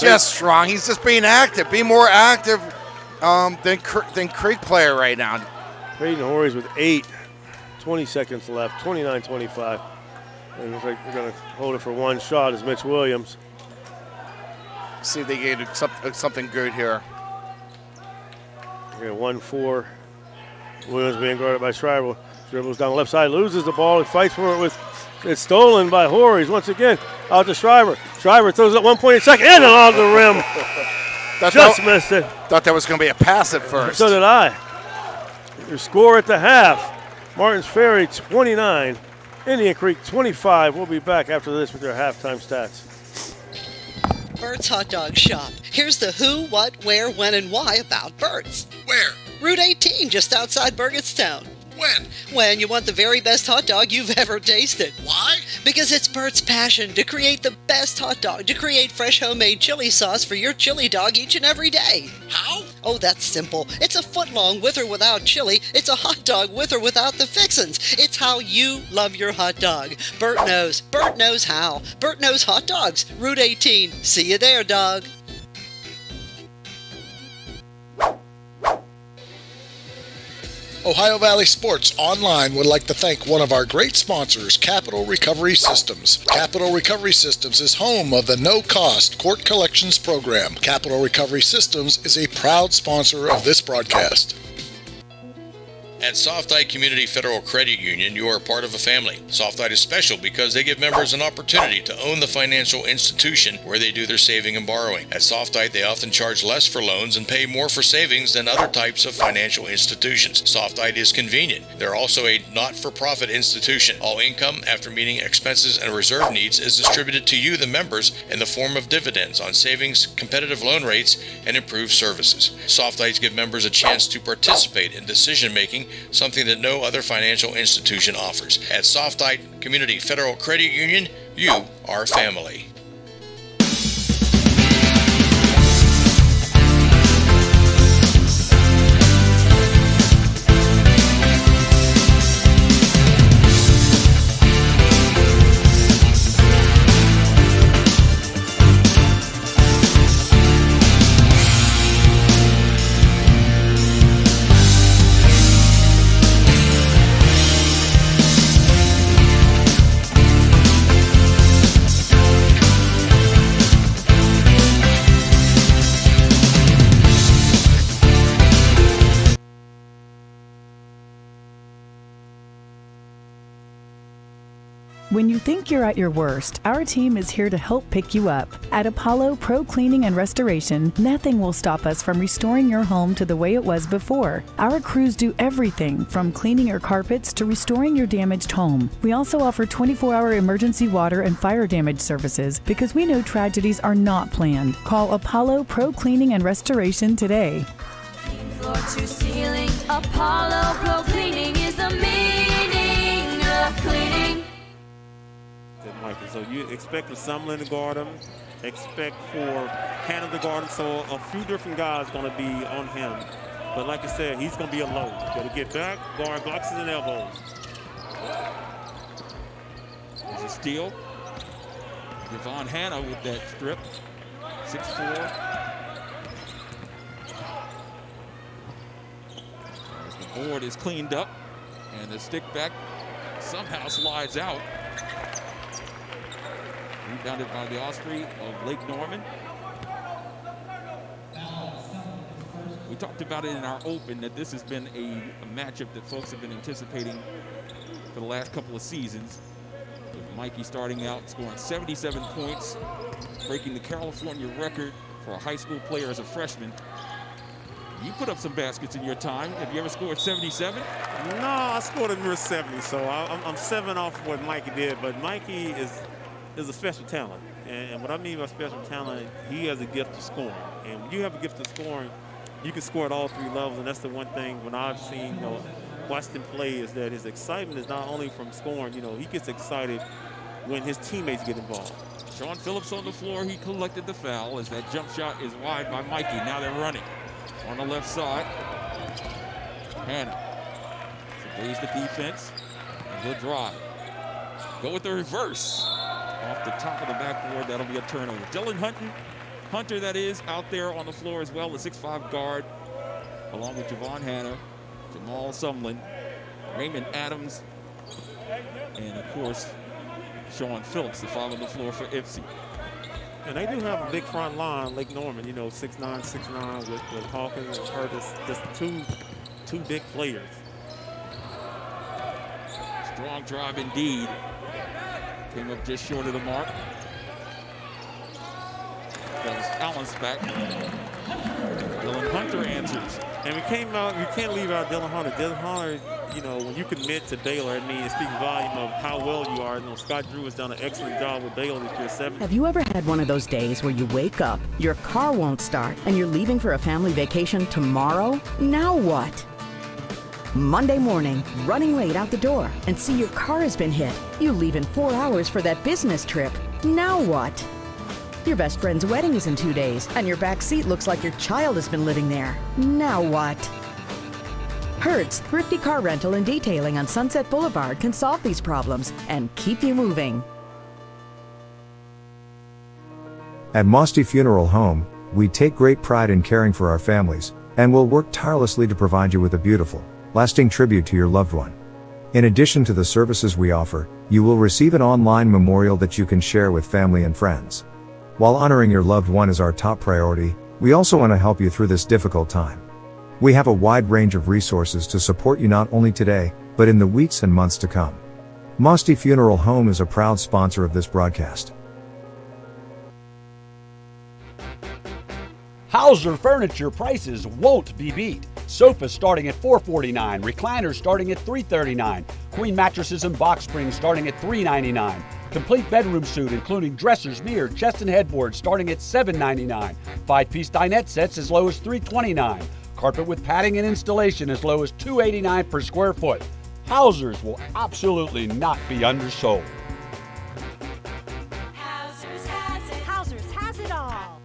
Just strong. He's just being active. Be more active than Creek player right now. Peyton Horry's with 8. 20 seconds left. 29-25. And it looks like they're going to hold it for one shot as Mitch Williams. See if they get something good here. Okay, 1-4. Williams being guarded by Schreiber. Dribbles down the left side, loses the ball, and fights for it with. It's stolen by Horry's once again. Out to Schreiber. Schreiber throws it 1.8 seconds and along the rim. Missed it. Thought that was going to be a pass at first. So did I. Your score at the half. Martins Ferry 29, Indian Creek 25. We'll be back after this with your halftime stats. Bert's Hot Dog Shop. Here's the who, what, where, when, and why about Bert's. Where? Route 18, just outside Burgettstown. When? When you want the very best hot dog you've ever tasted. Why? Because it's Bert's passion to create the best hot dog, to create fresh homemade chili sauce for your chili dog each and every day. How? Oh, that's simple. It's a foot long with or without chili. It's a hot dog with or without the fixins. It's how you love your hot dog. Bert knows. Bert knows how. Bert knows hot dogs. Route 18. See you there, dog. Ohio Valley Sports Online would like to thank one of our great sponsors, Capital Recovery Systems. Capital Recovery Systems is home of the no-cost court collections program. Capital Recovery Systems is a proud sponsor of this broadcast. At Softite Community Federal Credit Union, you are part of a family. Softite is special because they give members an opportunity to own the financial institution where they do their saving and borrowing. At Softite, they often charge less for loans and pay more for savings than other types of financial institutions. Softite is convenient. They're also a not-for-profit institution. All income, after meeting expenses and reserve needs, is distributed to you, the members, in the form of dividends on savings, competitive loan rates, and improved services. Softites give members a chance to participate in decision-making, something that no other financial institution offers. At Softite Community Federal Credit Union, you are family. When you think you're at your worst, our team is here to help pick you up. At Apollo Pro Cleaning and Restoration, nothing will stop us from restoring your home to the way it was before. Our crews do everything from cleaning your carpets to restoring your damaged home. We also offer 24-hour emergency water and fire damage services because we know tragedies are not planned. Call Apollo Pro Cleaning and Restoration today. Floor to ceiling, Apollo Pro Cleaning is the meaning of cleaning. Mikey. So you expect for Sumlin to guard him, expect for Hannah to guard him. So a few different guys going to be on him. But like I said, he's going to be a load. Got to get back, guard boxes and elbows. There's a steal. Yvonne Hannah with that strip. 6'4". As the board is cleaned up and the stick back somehow slides out. Rebounded by the Osprey of Lake Norman. We talked about it in our open that this has been a matchup that folks have been anticipating for the last couple of seasons. With Mikey starting out scoring 77 points, breaking the California record for a high school player as a freshman. You put up some baskets in your time. Have you ever scored 77? No, I scored a near 70, so I'm 7 off what Mikey did. But Mikey is a special talent. And what I mean by special talent, he has a gift of scoring. And when you have a gift of scoring, you can score at all 3 levels. And that's the one thing when I've seen, watched him play is that his excitement is not only from scoring, he gets excited when his teammates get involved. Sean Phillips on the floor, he collected the foul as that jump shot is wide by Mikey. Now they're running on the left side. Hannah surveys the defense and will drive. Go with the reverse. Off the top of the backboard, that'll be a turnover. Dylan Hunter, that is, out there on the floor as well, the 6'5" guard, along with Javon Hannah, Jamal Sumlin, Raymond Adams, and of course, Sean Phillips, the 5 on the floor for Ipsy. And they do have a big front line, Lake Norman, 6'9" with Hawkins and Curtis, just two big players. Strong drive indeed. Came up just short of the mark. That was Allen's back. Dylan Hunter answers. And we can't leave out Dylan Hunter. Dylan Hunter, when you commit to Baylor, it speaks volume of how well you are. Scott Drew has done an excellent job with Baylor this year. 7. Have you ever had one of those days where you wake up, your car won't start, and you're leaving for a family vacation tomorrow? Now what? Monday morning, running late out the door, and see your car has been hit. You leave in 4 hours for that business trip. Now what? Your best friend's wedding is in 2 days, and your back seat looks like your child has been living there. Now what? Hertz Thrifty Car Rental and Detailing on Sunset Boulevard can solve these problems and keep you moving. At Mosty Funeral Home, we take great pride in caring for our families, and will work tirelessly to provide you with a beautiful, lasting tribute to your loved one. In addition to the services we offer, you will receive an online memorial that you can share with family and friends. While honoring your loved one is our top priority, we also want to help you through this difficult time. We have a wide range of resources to support you not only today, but in the weeks and months to come. Mosty Funeral Home is a proud sponsor of this broadcast. Hauser Furniture prices won't be beat. Sofas starting at $449, recliners starting at $339, queen mattresses and box springs starting at $399, complete bedroom suite including dressers, mirror, chest and headboard starting at $799, 5-piece dinette sets as low as $329, carpet with padding and installation as low as $289 per square foot. Hausers will absolutely not be undersold. Hausers has it. Hausers has it all.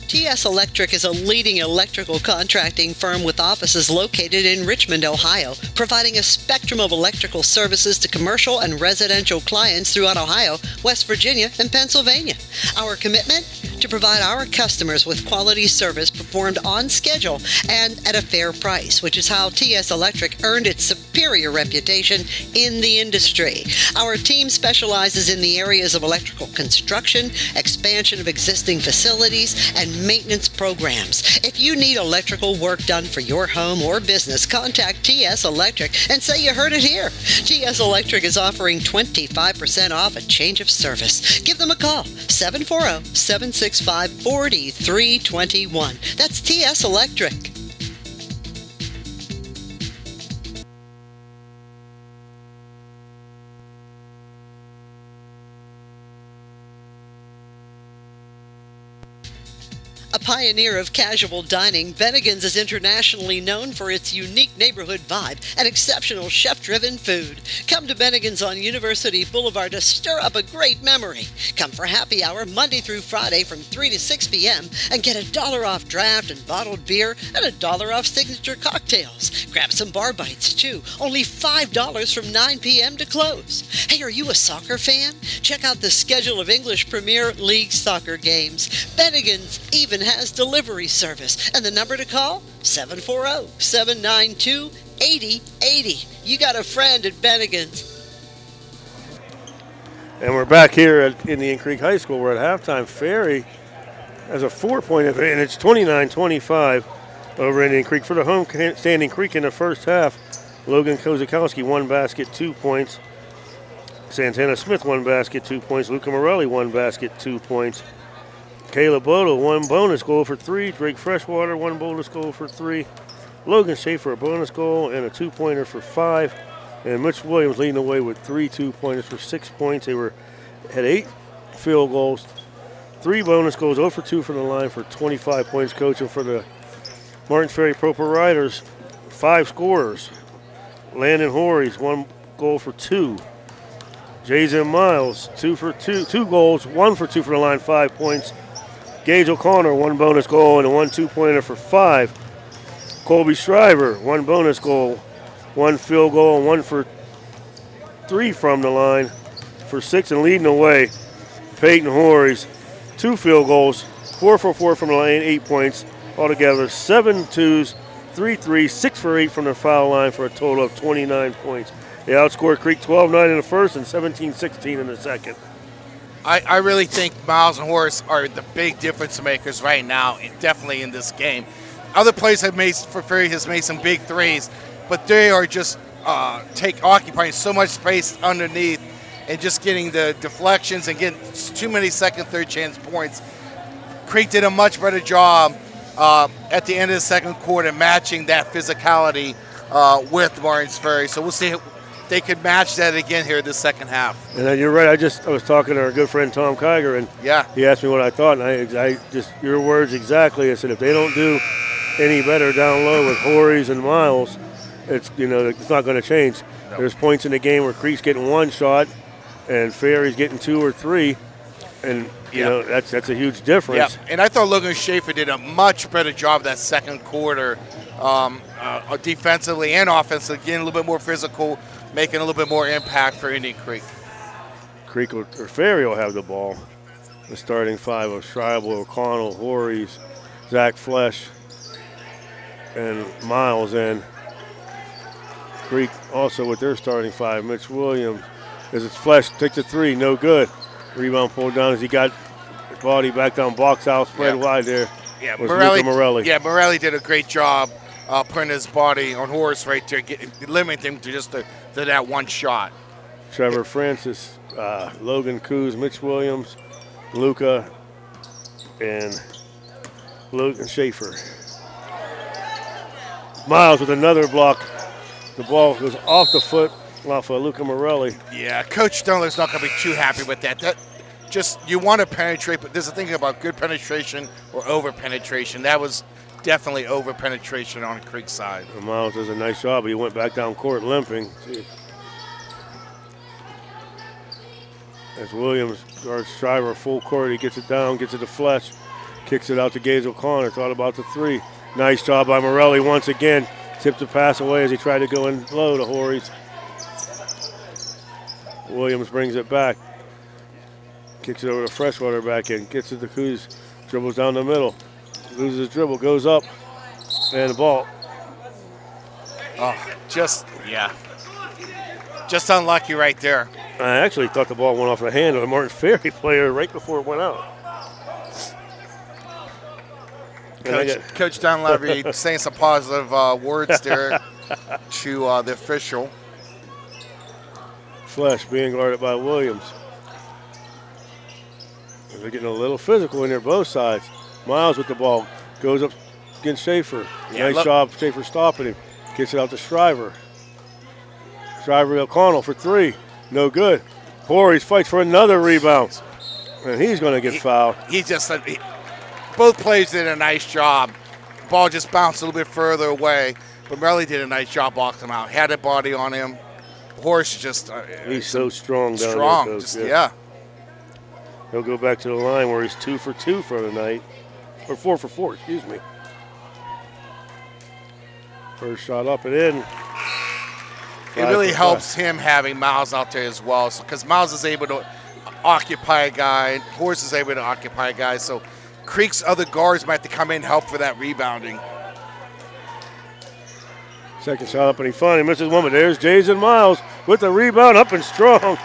TS Electric is a leading electrical contracting firm with offices located in Richmond, Ohio, providing a spectrum of electrical services to commercial and residential clients throughout Ohio, West Virginia, and Pennsylvania. Our commitment? To provide our customers with quality service performed on schedule and at a fair price, which is how TS Electric earned its superior reputation in the industry. Our team specializes in the areas of electrical construction, expansion of existing facilities, and maintenance programs. If you need electrical work done for your home or business, contact TS Electric and say you heard it here. TS Electric is offering 25% off a change of service. Give them a call, 740-765-4321. That's TS Electric. A pioneer of casual dining, Bennigan's is internationally known for its unique neighborhood vibe and exceptional chef-driven food. Come to Bennigan's on University Boulevard to stir up a great memory. Come for happy hour Monday through Friday from 3 to 6 p.m. and get $1 off draft and bottled beer and $1 off signature cocktails. Grab some bar bites too, only $5 from 9 p.m. to close. Hey, are you a soccer fan? Check out the schedule of English Premier League soccer games. Bennigan's even has delivery service, and the number to call, 740-792-8080. You got a friend at Bennigan's. And we're back here at Indian Creek High School. We're at halftime. Ferry has a 4-point advantage, 29-25 over Indian Creek. For the home standing Creek in the first half, Logan Kozakowski, 1 basket, 2 points. Santana Smith, 1 basket, 2 points. Luca Morelli, 1 basket, 2 points. Caleb Bodo, 1 bonus goal for 3. Drake Freshwater, 1 bonus goal for 3. Logan Schaefer, a bonus goal and a 2-pointer for 5. And Mitch Williams leading the way with 3 2-pointers for 6 points. They had 8 field goals, 3 bonus goals, 0 for 2 from the line for 25 points. Coaching for the Martins Ferry Proper Riders, 5 scorers. Landon Horries, 1 goal for 2. Jason Miles, 2 goals, 1 for 2 from the line, 5 points. Gage O'Connor, 1 bonus goal and a 1 2-pointer for 5. Colby Shriver, 1 bonus goal, 1 field goal, and 1 for 3 from the line for 6. And leading the way, Peyton Horries, 2 field goals, 4 for 4 from the line, 8 points. Altogether, 7 twos, 3 threes, 6 for 8 from the foul line for a total of 29 points. They outscored Creek 12-9 in the first and 17-16 in the second. I really think Miles and Horace are the big difference makers right now, definitely in this game. Other players for Ferry has made some big threes, but they are just occupying so much space underneath and just getting the deflections and getting too many second, third chance points. Creek did a much better job at the end of the second quarter matching that physicality with Martins Ferry. So we'll see if they could match that again here in the second half. And you're right. I was talking to our good friend Tom Kiger, and he asked me what I thought, and I just your words exactly. I said if they don't do any better down low with Horries and Miles, it's not going to change. No. There's points in the game where Creek's getting 1 shot, and Ferry's getting 2 or 3, and that's a huge difference. Yeah, and I thought Logan Schaefer did a much better job that second quarter, defensively and offensively, getting a little bit more physical, making a little bit more impact for Indian Creek. Ferry will have the ball. The starting 5 of Schreiber, O'Connell, Horries, Zach Flesh, and Miles. And Creek also with their starting 5, Mitch Williams. As it's Flesh takes a 3, no good. Rebound pulled down as he got his body back down, box out, spread wide there. Yeah, Morelli. Yeah, Morelli did a great job putting his body on Horace right there, limiting him to just that 1 shot. Trevor Francis, Logan Coos, Mitch Williams, Luca, and Logan Schaefer. Miles with another block. The ball goes off the foot off of Luca Morelli. Yeah, Coach Stoneler's not going to be too happy with that. You want to penetrate, but there's a thing about good penetration or over penetration. That was definitely over penetration on Creek's side. And Miles does a nice job. He went back down court limping. As Williams guards Shriver full court, he gets it down, gets it to Flesh, kicks it out to Gaze O'Connor. Thought about the 3. Nice job by Morelli once again. Tipped the pass away as he tried to go in low to Horries. Williams brings it back. Kicks it over to Freshwater back in. Gets it to Kuz. Dribbles down the middle. Loses his dribble. Goes up. And the ball. Yeah. Just unlucky right there. I actually thought the ball went off the hand of the Martin Ferry player right before it went out. Coach Dunleavy saying some positive words there to the official. Flesh being guarded by Williams. They're getting a little physical in there, both sides. Miles with the ball. Goes up against Schaefer. Nice job, Schaefer stopping him. Gets it out to Shriver. Shriver O'Connell for three. No good. Voorhees fights for another rebound. And he's going to get fouled. He just both players did a nice job. Ball just bounced a little bit further away, but Merle did a nice job boxing him out. Had a body on him. Horse is just he's so strong down strong. there. Just, yeah. He'll go back to the line where he's 2 for 2 for the night. Or 4 for 4, excuse me. First shot up and in. It really helps him having Miles out there as well, because Miles is able to occupy a guy, Horse is able to occupy a guy, so Creek's other guards might have to come in and help for that rebounding. Second shot up and he finally misses one, but there's Jason Miles with the rebound up and strong.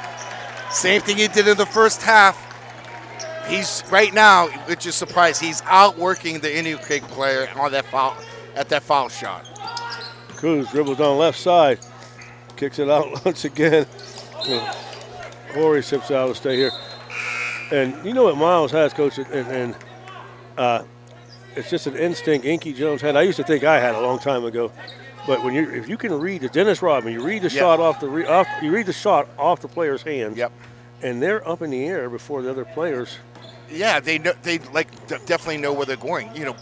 Same thing he did in the first half. He's right now, which is surprised, he's outworking the Indian Creek player on that foul at that foul shot. Cruz dribbles on left side, kicks it out once again. Horry sips out to stay here. And you know what Miles has, Coach, and it's just an instinct Inky Jones had. I used to think I had a long time ago. But if you can read the Dennis Rodman, you read the shot you read the shot off the player's hands. Yep. And they're up in the air before the other players. Yeah, they definitely know where they're going. You know,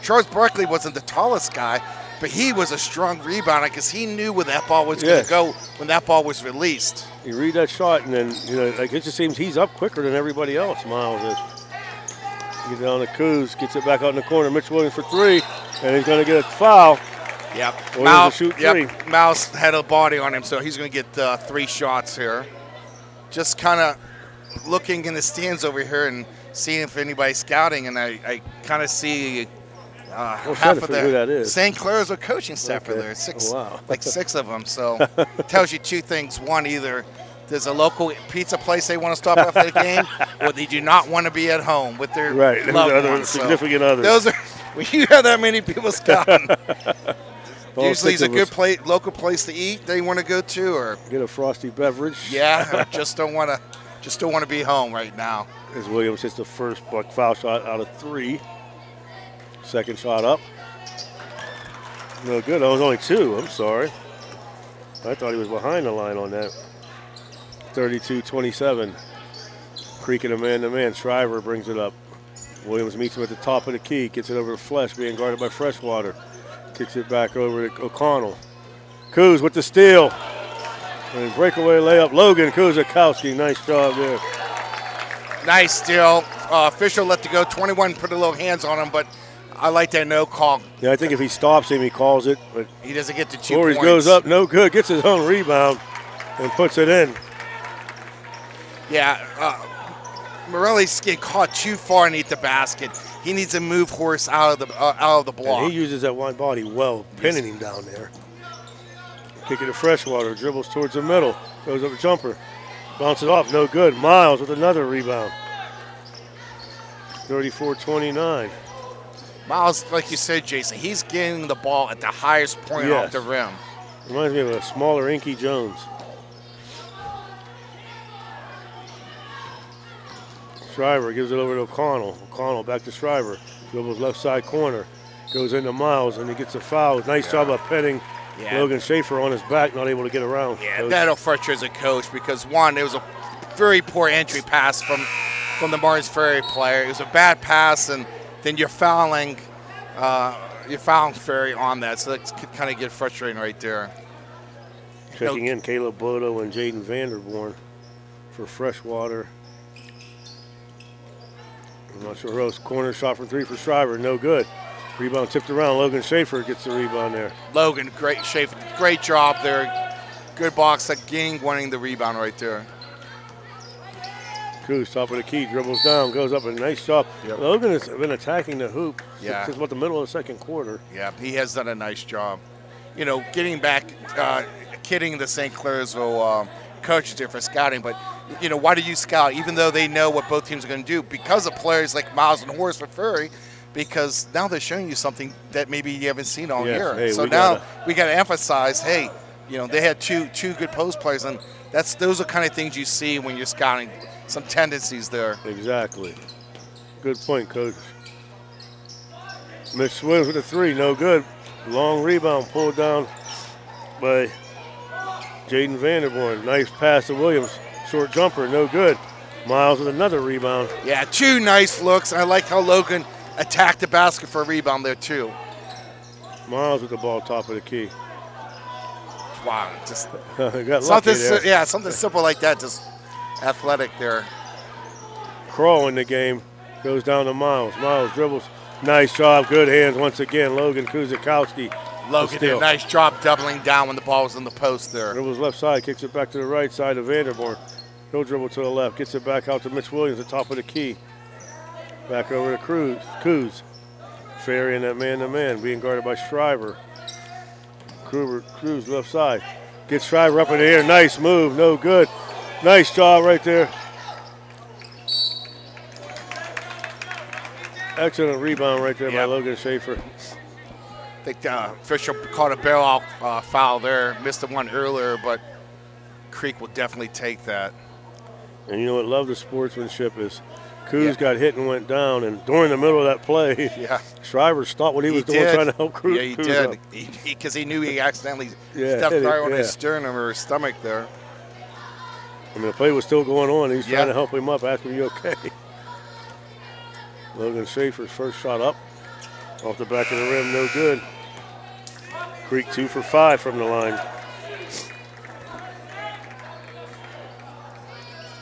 Charles Barkley wasn't the tallest guy, but he was a strong rebounder because he knew where that ball was going to go when that ball was released. You read that shot, and then it just seems he's up quicker than everybody else. Miles is. Gets down to Coos, gets it back out in the corner. Mitch Williams for three, and he's going to get a foul. Yep. Miles had a body on him, so he's going to get 3 shots here. Just kind of looking in the stands over here and seeing if anybody's scouting, and I kind of see half of the St. Clair's a coaching staff for there. 6 of them. So it tells you 2 things. One, either there's a local pizza place they want to stop after the game, or they do not want to be at home with their loved ones. Significant others. Those are when you have that many people scouting. Usually it's a good local place to eat they want to go to, or get a frosty beverage. Yeah, just don't want to be home right now. As Williams hits the first foul shot out of 3. Second shot up. No good. That was only 2. I'm sorry. I thought he was behind the line on that. 32-27. Creek and a man-to-man. Shriver brings it up. Williams meets him at the top of the key. Gets it over to Flesh, being guarded by Freshwater. Kicks it back over to O'Connell. Coos with the steal. And breakaway layup. Logan Kuzakowski. Nice job there. Nice steal. Official let it go. 21 put a little hands on him, but I like that no call. Yeah, I think if he stops him, he calls it. But he doesn't get the 2 points. Voorhees goes up. No good. Gets his own rebound and puts it in. Yeah. Morelli's getting caught too far underneath the basket. He needs to move Horse out of the block. And he uses that one body well, pinning him down there. Kick it to Freshwater, dribbles towards the middle, goes up a jumper, bounces off, no good. Miles with another rebound. 34-29. Miles, like you said, Jason, he's getting the ball at the highest point off the rim. Reminds me of a smaller Inky Jones. Shriver gives it over to O'Connell. O'Connell back to Shriver. Dribbles left side corner. Goes into Miles, and he gets a foul. Nice job of petting Logan Schaefer on his back, not able to get around. Yeah, that'll frustrate as a coach because, one, it was a very poor entry pass from the Martins Ferry player. It was a bad pass, and then you're fouling Ferry on that. So that could kind of get frustrating right there. Checking in, Caleb Bodo and Jaden Vanderborn for Freshwater. I'm not sure who else. Corner shot from 3 for Shriver, no good. Rebound tipped around. Logan Schaefer gets the rebound there. Logan, great job there. Good box again, winning the rebound right there. Cruz, top of the key, dribbles down, goes up, a nice shot. Yep. Logan has been attacking the hoop since about the middle of the second quarter. Yeah, he has done a nice job. getting back, kidding the St. Clairsville coaches here for scouting, but why do you scout? Even though they know what both teams are going to do, because of players like Miles and Horace for Ferry, because now they're showing you something that maybe you haven't seen all year. Hey, so now we got to emphasize, hey, they had two good post players, and those are kind of things you see when you're scouting. Some tendencies there. Exactly. Good point, Coach. Mitch Williams with a 3, no good. Long rebound pulled down by Jaden Vanderborn. Nice pass to Williams. Short jumper, no good. Miles with another rebound. Yeah, 2 nice looks. I like how Logan attacked the basket for a rebound there, too. Miles with the ball top of the key. Wow, just got lucky there. Yeah, something simple like that, just athletic there. Kroll in the game, goes down to Miles. Miles dribbles. Nice job, good hands once again. Logan Kuzikowski. Logan did a nice job doubling down when the ball was in the post there. Dribbles left side, kicks it back to the right side to Vanderborn. No dribble to the left, gets it back out to Mitch Williams at top of the key. Back over to Kuz. Ferry in that man-to-man, being guarded by Shriver. Cruz left side. Gets Shriver up in the air. Nice move. No good. Nice job right there. Excellent rebound right there by Logan Schaefer. I think Fisher caught a barrel foul there. Missed the one earlier, but Creek will definitely take that. And you know what? Love the sportsmanship is. Kuz got hit and went down, and during the middle of that play, Shriver stopped what he was doing, trying to help Kuz. Yeah, he did, because he knew he accidentally stepped right on his sternum or his stomach there. I mean, the play was still going on. He's trying to help him up, ask him, "You okay?" Logan Schaefer's first shot up, off the back of the rim, no good. Creek 2 for 5 from the line.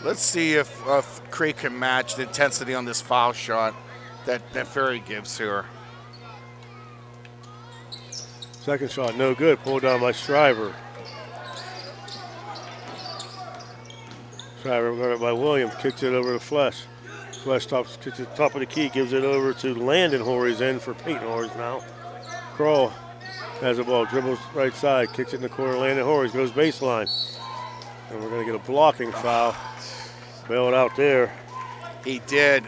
Let's see if Creek can match the intensity on this foul shot that Ferry gives here. Second shot, no good. Pulled down by Shriver. Shriver guarded by Williams. Kicks it over to Flesh. Flesh kicks it top of the key. Gives it over to Landon Horry's in for Peyton Horry's now. Kroll has the ball. Dribbles right side. Kicks it in the corner. Landon Horry's goes baseline. And we're going to get a blocking foul. Bailed out there. He did.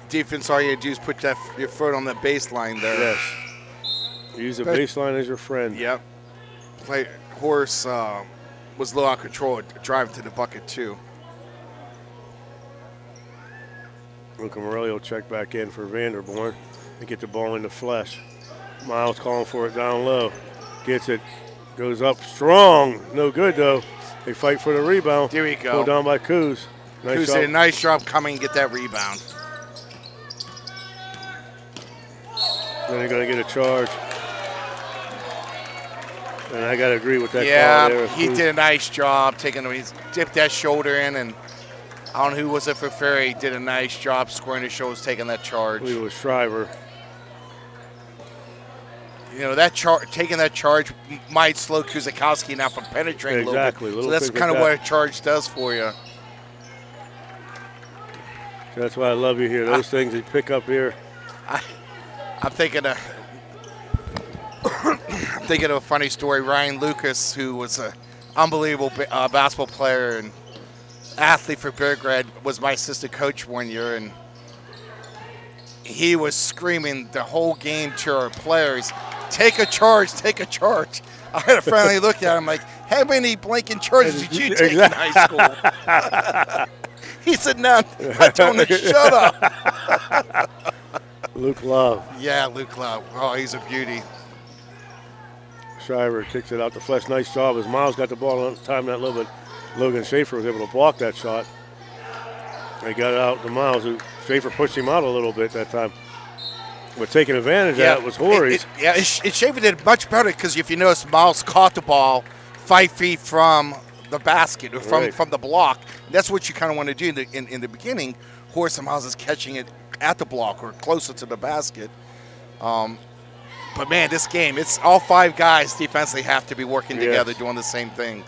Defense, all you do is put your foot on the baseline there. Yes. Use the baseline as your friend. Yep. Horse was low out of control, driving to the bucket too. Luca Morelli will check back in for Vanderborn and get the ball into Flesh. Miles calling for it down low. Gets it. Goes up strong. No good though. They fight for the rebound. There we go. Pulled down by Kuz. Kuz did a nice job coming and get that rebound. Then they're going to get a charge. And I got to agree with that call there. He did a nice job taking him. He dipped that shoulder in, and I don't know who was it for Ferry. He did a nice job squaring his shoulders, taking that charge. I believe it was Shriver. Taking that charge might slow Kuzikowski now from penetrating a little bit. So that's kind of what a charge does for you. That's why I love you here. Those things you pick up here. I'm thinking of a funny story. Ryan Lucas, who was an unbelievable basketball player and athlete for Belgrade, was my assistant coach one year, and he was screaming the whole game to our players, "Take a charge, take a charge." I had a friendly look at him like, "How many blanking charges did you take in high school?" He said, "None." I told him to shut up. Luke Love. Yeah, Luke Love. Oh, he's a beauty. Shriver kicks it out to Flesh. Nice job as Miles got the ball on time that little bit. Logan Schaefer was able to block that shot. They got it out to Miles. Schaefer pushed him out a little bit that time. But taking advantage of that was Horry's. Schaefer did much better because if you notice, Miles caught the ball 5 feet from the basket or from the block. That's what you kind of want to do in the beginning. Horace and Miles is catching it at the block or closer to the basket. But man, this game, it's all 5 guys defensively have to be working together, doing the same thing.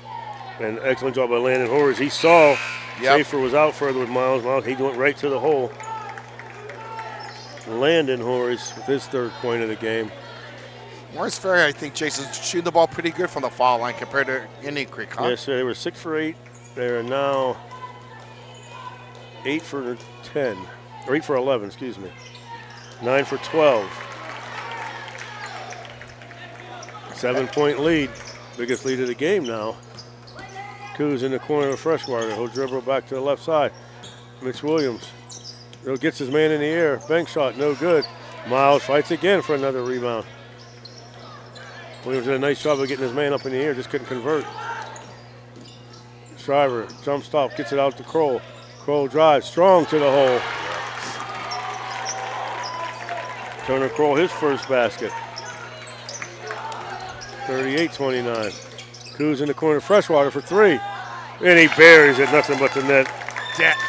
And excellent job by Landon Horry's. He saw Schaefer was out further with Miles. He went right to the hole. Landon Horry's with his 3rd point of the game. Morris Ferry, I think Jason's shooting the ball pretty good from the foul line compared to Indian Creek, huh? Yes, sir. They were 6 for 8. They are now 8 for 10, or 8 for 11, excuse me. 9 for 12. 7-point lead. Biggest lead of the game now. Coos in the corner of Freshwater. He'll dribble back to the left side. Mitch Williams gets his man in the air. Bank shot, no good. Miles fights again for another rebound. Williams did a nice job of getting his man up in the air, just couldn't convert. Shriver, jump stop, gets it out to Kroll. Kroll drives, strong to the hole. Turner Kroll, his first basket. 38-29. Coos in the corner, Freshwater for 3. And he buries it, nothing but the net.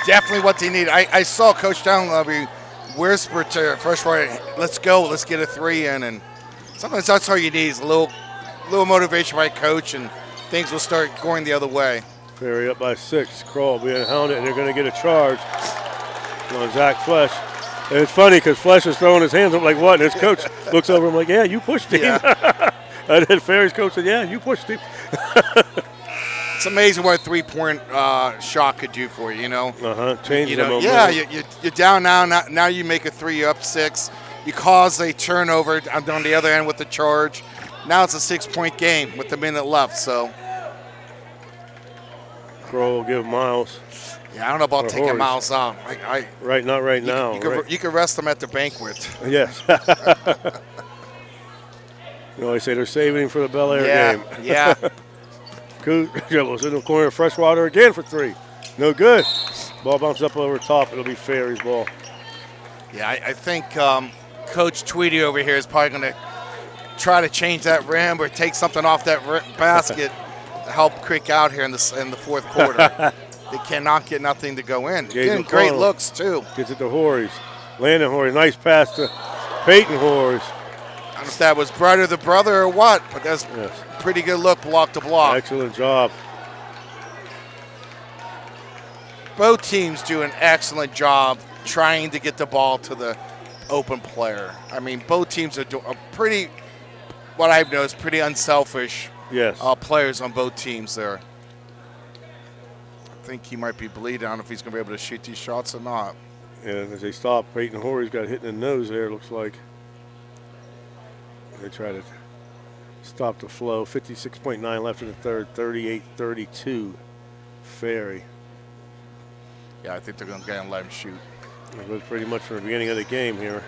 Definitely what they need. I saw Coach Downlevy whisper to Freshwater, let's go, let's get a 3 in. And sometimes that's all you need is a little motivation by coach, and things will start going the other way. Ferry up by 6. Kroll being hounded, and they're going to get a charge on Zach Flesh. And it's funny because Flesh is throwing his hands up like, what? And his coach looks over him like, yeah, you pushed him. Yeah. And then Ferry's coach said, yeah, you pushed him. It's amazing what a 3-point shot could do for you, you know? Change the momentum. Yeah, you're down now. Now you make a 3, you're up 6. You cause a turnover on the other end with the charge. Now it's a 6-point game with a minute left, so. Kroll will give Miles. Yeah, I don't know about taking Horace. Miles out. Not right now. You could rest them at the banquet. Yes. They say they're saving him for the Bel Air game. Yeah. Coos dribbles in the corner of Freshwater again for 3. No good. Ball bounces up over top. It'll be Ferry's ball. Yeah, I think Coach Tweedy over here is probably going to try to change that rim or take something off that basket to help Creek out here in the fourth quarter. They cannot get nothing to go in. Getting great looks, too. Gets it to Horries. Landon Horries. Nice pass to Peyton Horries. I don't know if that was brother the brother or what, but that's a pretty good look block to block. Excellent job. Both teams do an excellent job trying to get the ball to the open player. I mean, both teams are pretty, what I've noticed, pretty unselfish players on both teams there. I think he might be bleeding. I don't know if he's going to be able to shoot these shots or not. And as they stop, Peyton Horry's got hit in the nose there, looks like. They try to stop the flow. 56.9 left in the third, 38-32. Ferry. Yeah, I think they're going to get him and let him shoot. It was pretty much from the beginning of the game here.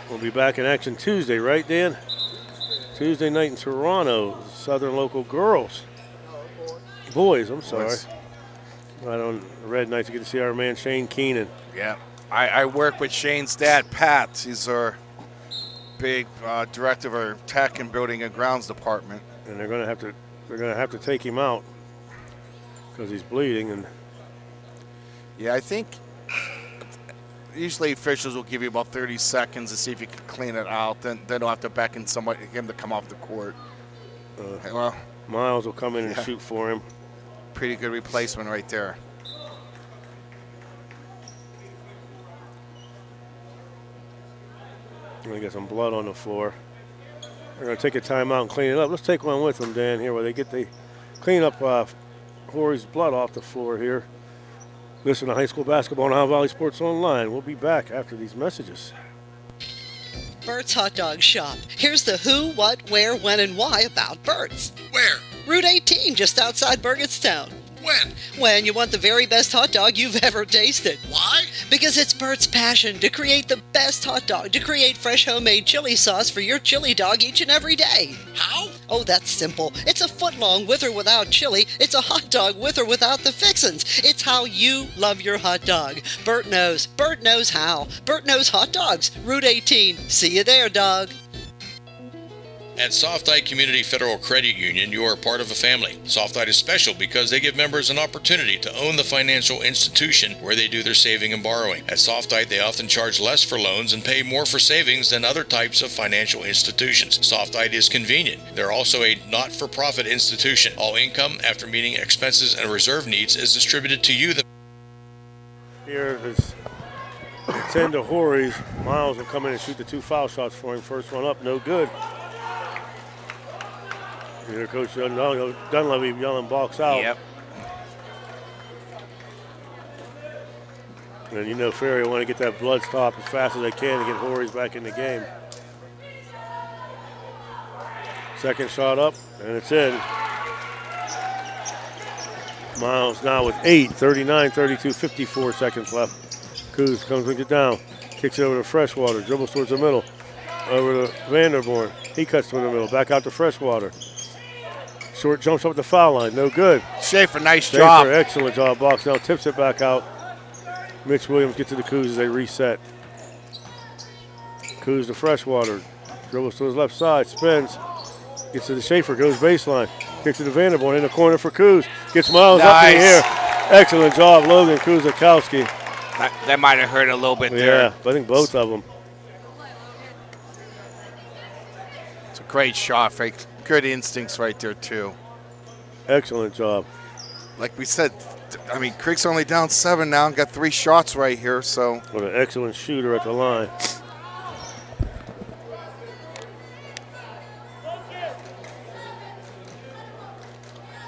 We'll be back in action Tuesday, right, Dan? Tuesday night in Toronto, Southern Local Girls. Boys, I'm sorry. Right on Red Knights, you get to see our man Shane Keenan. Yeah, I work with Shane's dad, Pat. He's our big director of our tech and building and grounds department. And they're going to have to take him out because he's bleeding. And yeah, I think usually officials will give you about 30 seconds to see if you can clean it out. Then they'll have to beckon him to come off the court. Well, Miles will come in and shoot for him. Pretty good replacement right there. We got some blood on the floor. They're going to take a timeout and clean it up. Let's take one with them, Dan, here, where they get the clean up Horry's blood off the floor here. Listen to high school basketball on Ohio Valley Sports Online. We'll be back after these messages. Bert's Hot Dog Shop. Here's the who, what, where, when, and why about Bert's. Where? Route 18, just outside Burgettstown. When? When you want the very best hot dog you've ever tasted. Why? Because it's Bert's passion to create the best hot dog, to create fresh homemade chili sauce for your chili dog each and every day. How? Oh, that's simple. It's a foot long with or without chili. It's a hot dog with or without the fixins. It's how you love your hot dog. Bert knows. Bert knows how. Bert knows hot dogs. Route 18. See you there, dog. At Softite Community Federal Credit Union, you are part of a family. Softite is special because they give members an opportunity to own the financial institution where they do their saving and borrowing. At Softite, they often charge less for loans and pay more for savings than other types of financial institutions. Softite is convenient. They're also a not-for-profit institution. All income, after meeting expenses and reserve needs, is distributed to you. Here is 10 to Horry's. Miles will come in and shoot the 2 foul shots for him. First one up, no good. Here, Coach Dunleavy yelling box out. Yep. And you know Ferry will want to get that blood stop as fast as they can to get Horry's back in the game. Second shot up, and it's in. Miles now with 8, 39, 32, 54 seconds left. Coos comes with it down, kicks it over to Freshwater, dribbles towards the middle, over to Vanderborn. He cuts to the middle, back out to Freshwater. Short jumps up the foul line, no good. Schaefer, nice job. Excellent job. Box now tips it back out. Mitch Williams gets to the Coos as they reset. Coos to Freshwater, dribbles to his left side, spins, gets to the Schaefer, goes baseline, kicks it to Vanderborn in the corner for Coos, gets Miles up in the air. Excellent job, Logan Kuzakowski. That might have hurt a little bit there. Yeah, I think both of them. It's a great shot, Frank. Good instincts right there, too. Excellent job. Like we said, I mean, Creek's only down 7 now and got 3 shots right here, so. What an excellent shooter at the line.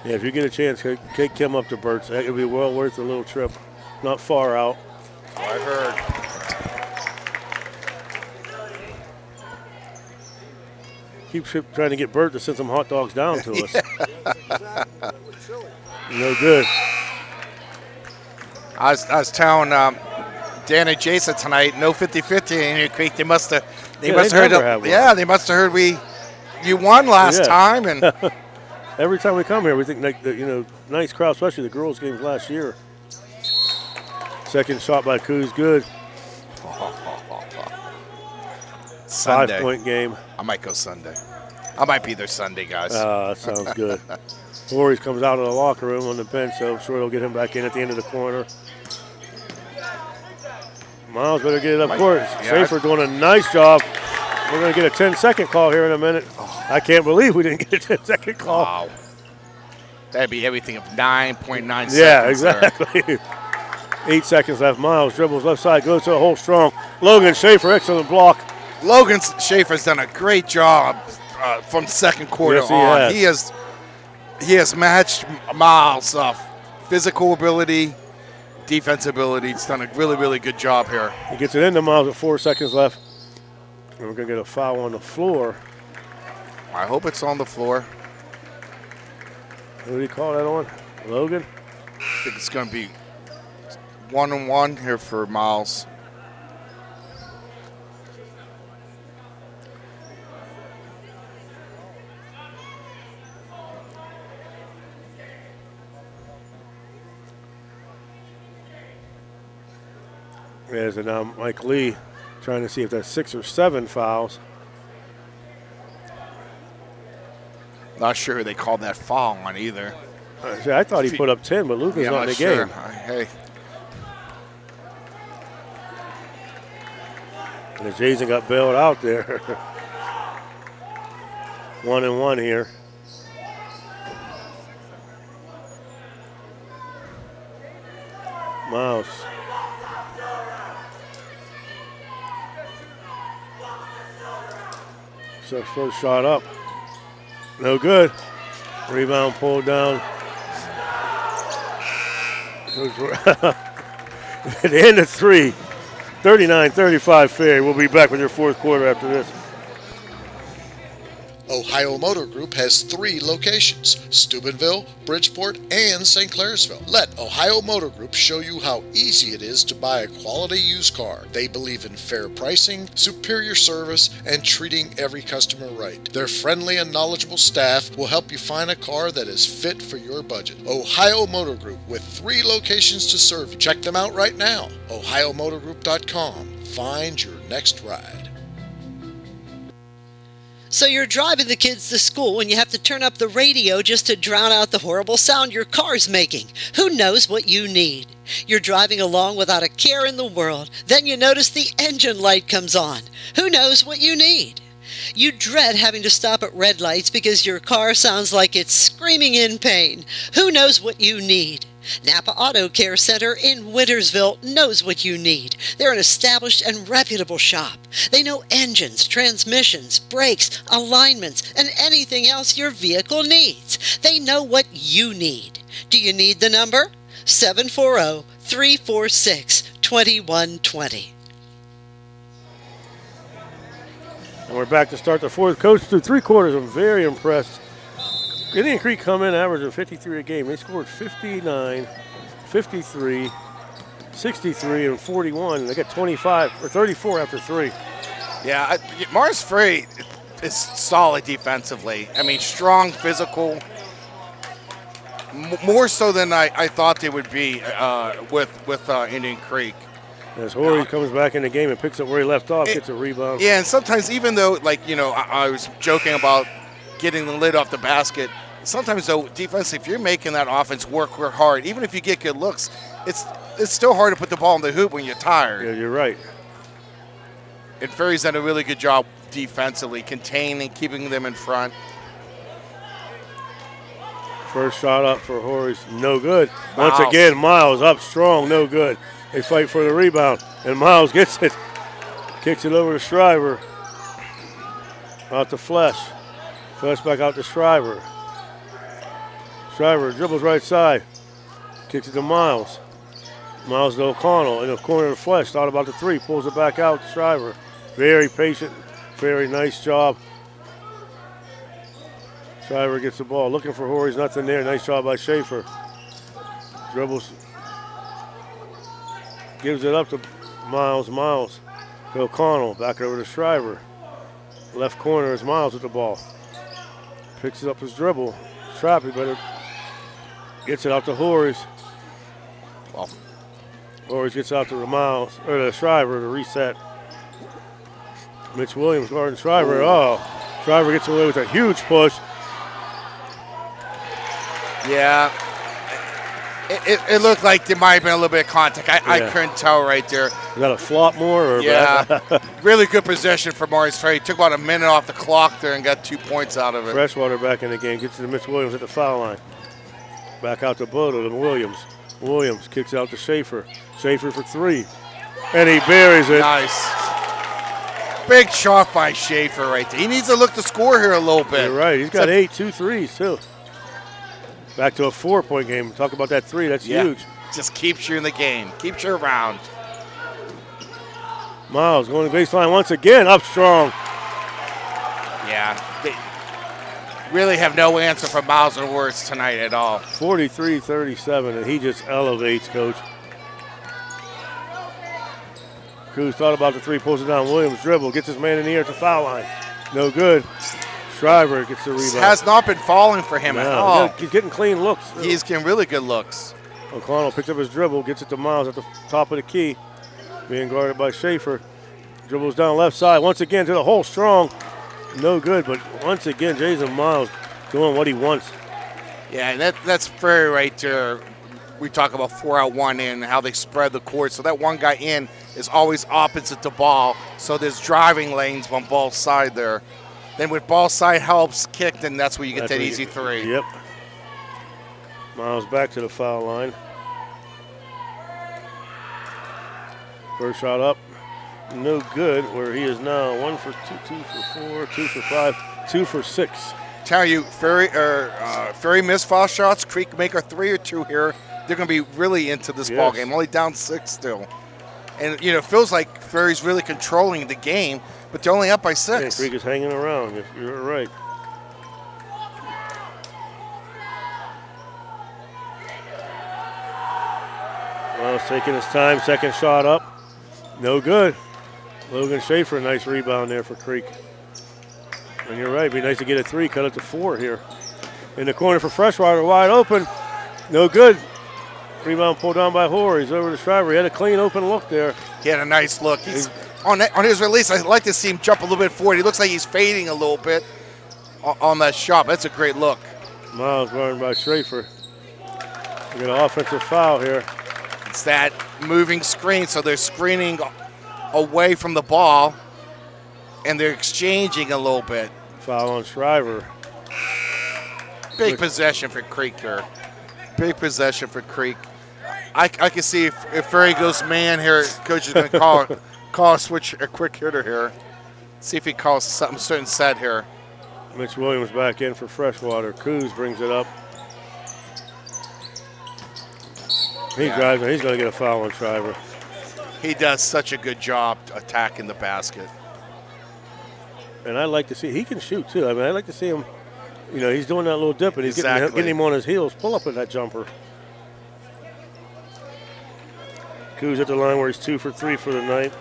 Yeah, if you get a chance, take Kim up to Burt's. That could be well worth a little trip. Not far out. I heard. Keep trying to get Bert to send some hot dogs down to us. No good. I was telling Dan and Jason tonight, no 50-50 in Indian Creek. They must have heard. They must have heard you won last time, and every time we come here, we think nice crowd, especially the girls' games last year. Second shot by Coos, good. Sunday. 5-point game. I might go Sunday. I might be there Sunday, guys. That sounds good. Voorhees comes out of the locker room on the bench, so I'm sure they'll get him back in at the end of the corner. Miles better get it up court. Schaefer doing a nice job. We're going to get a 10-second call here in a minute. I can't believe we didn't get a 10-second call. Wow. That'd be everything of 9.9 seconds. Yeah, exactly. 8 seconds left. Miles dribbles left side, goes to the hole strong. Logan Schaefer, excellent block. Logan Schaefer's done a great job from second quarter on. He has matched Miles' physical ability, defensive ability. He's done a really, really good job here. He gets it into Miles with 4 seconds left. And we're going to get a foul on the floor. I hope it's on the floor. Who did he call that on? Logan? I think it's going to be 1-on-1 here for Miles. There's now Mike Lee trying to see if that's 6 or 7 fouls. Not sure who they called that foul on either. I thought he put up 10, but Luca's not in the game. Hey. And Jason got bailed out there. 1-1 here. Miles. So first shot up. No good. Rebound pulled down. At the end of 3. 39-35 Ferry. We'll be back with your fourth quarter after this. Ohio Motor Group has 3 locations, Steubenville, Bridgeport, and St. Clairsville. Let Ohio Motor Group show you how easy it is to buy a quality used car. They believe in fair pricing, superior service, and treating every customer right. Their friendly and knowledgeable staff will help you find a car that is fit for your budget. Ohio Motor Group, with 3 locations to serve you. Check them out right now, ohiomotorgroup.com. Find your next ride. So you're driving the kids to school and you have to turn up the radio just to drown out the horrible sound your car's making. Who knows what you need? You're driving along without a care in the world. Then you notice the engine light comes on. Who knows what you need? You dread having to stop at red lights because your car sounds like it's screaming in pain. Who knows what you need? Napa Auto Care Center in Wintersville knows what you need. They're an established and reputable shop. They know engines, transmissions, brakes, alignments, and anything else your vehicle needs. They know what you need. Do you need the number? 740-346-2120. And we're back to start the fourth. Coach, through 3 quarters, I'm very impressed. Indian Creek come in averaging 53 a game. They scored 59, 53, 63, and 41. And they got 25 or 34 after 3. Yeah, Mars Ferry is solid defensively. I mean, strong, physical, more so than I thought they would be with Indian Creek. As Horry comes back in the game and picks up where he left off, gets a rebound. Yeah, and sometimes even though, I was joking about getting the lid off the basket, sometimes, though, defensively, if you're making that offense work hard, even if you get good looks, it's still hard to put the ball in the hoop when you're tired. Yeah, you're right. And Ferry's done a really good job defensively, containing, keeping them in front. First shot up for Horry's no good. Once again, Miles up strong, no good. They fight for the rebound, and Miles gets it. Kicks it over to Shriver. Out to Flesh. Flesh back out to Shriver. Shriver dribbles right side. Kicks it to Miles. Miles to O'Connell in the corner of Flesh. Thought about the 3. Pulls it back out to Shriver. Very patient. Very nice job. Shriver gets the ball. Looking for Horry's. Nothing there. Nice job by Schaefer. Dribbles. Gives it up to Miles. Miles to O'Connell. Back over to Shriver. Left corner is Miles with the ball. Picks it up his dribble. Trappy, but it gets it out to Horry's. Well, Horry's gets out to the Miles or the Shriver to reset. Mitch Williams guarding Shriver. Oh, Shriver gets away with a huge push. Yeah. It looked like there might have been a little bit of contact. I couldn't tell right there. Is that a flop more? Or yeah. Really good possession for Morris Ferry. Took about a minute off the clock there and got 2 points out of it. Freshwater back in the game. Gets to Mitch Williams at the foul line. Back out to Bodo to Williams. Williams kicks out to Schaefer. Schaefer for 3. And he buries it. Nice. Big shot by Schaefer right there. He needs to look to score here a little bit. You're right. He's got 2 threes too. Back to a 4-point game. Talk about that 3. That's huge. Just keeps you in the game. Keeps you around. Miles going to baseline once again. Up strong. Yeah. They really have no answer for Miles and Words tonight at all. 43-37, and he just elevates, Coach. Cruz thought about the 3, pulls it down. Williams dribble, gets his man in the air at the foul line. No good. Shriver gets the rebound. Has not been falling for him at all. He's getting clean looks. He's getting really good looks. O'Connell picks up his dribble, gets it to Miles at the top of the key. Being guarded by Schaefer. Dribbles down left side. Once again to the hole, strong. No good, but once again, Jason Miles doing what he wants. Yeah, and that's very right there. We talk about 4-out-1 in, how they spread the court. So that one guy in is always opposite the ball. So there's driving lanes on ball side there. Then with ball side helps kick, then that's where you get that easy 3. Yep. Miles back to the foul line. First shot up, no good, where he is now 1 for 2, 2 for 4, 2 for 5, 2 for 6. Tell you, Ferry missed foul shots. Creek make a 3 or 2 here. They're going to be really into this ball game. Only down 6 still. And, it feels like Ferry's really controlling the game, but they're only up by 6. Yeah, Creek is hanging around. You're right. Miles taking his time. Second shot up. No good. Logan Schaefer, nice rebound there for Creek. And you're right. It'd be nice to get a 3, cut it to 4 here. In the corner for Freshwater, wide open. No good. Rebound pulled down by Hoare. He's over to Shriver. He had a clean open look there. He had a nice look. He's on his release, I'd like to see him jump a little bit forward. He looks like he's fading a little bit on that shot. That's a great look. Miles guarded by Schaefer. We got an offensive foul here. It's that moving screen, so they're screening away from the ball, and they're exchanging a little bit. Foul on Shriver. Big possession for Creek here. big possession for Creek. I can see if Ferry goes man here, coach is going to call a switch, a quick hitter here. See if he calls something certain set here. Mitch Williams back in for Freshwater. Coos brings it up. He drives it. He's going to get a foul on Shriver. He does such a good job attacking the basket. And I like to see, he can shoot too. I mean, I like to see him, you know, he's doing that little dip and he's getting him on his heels. Pull up with that jumper. Coos at the line where he's 2 for 3 for the night.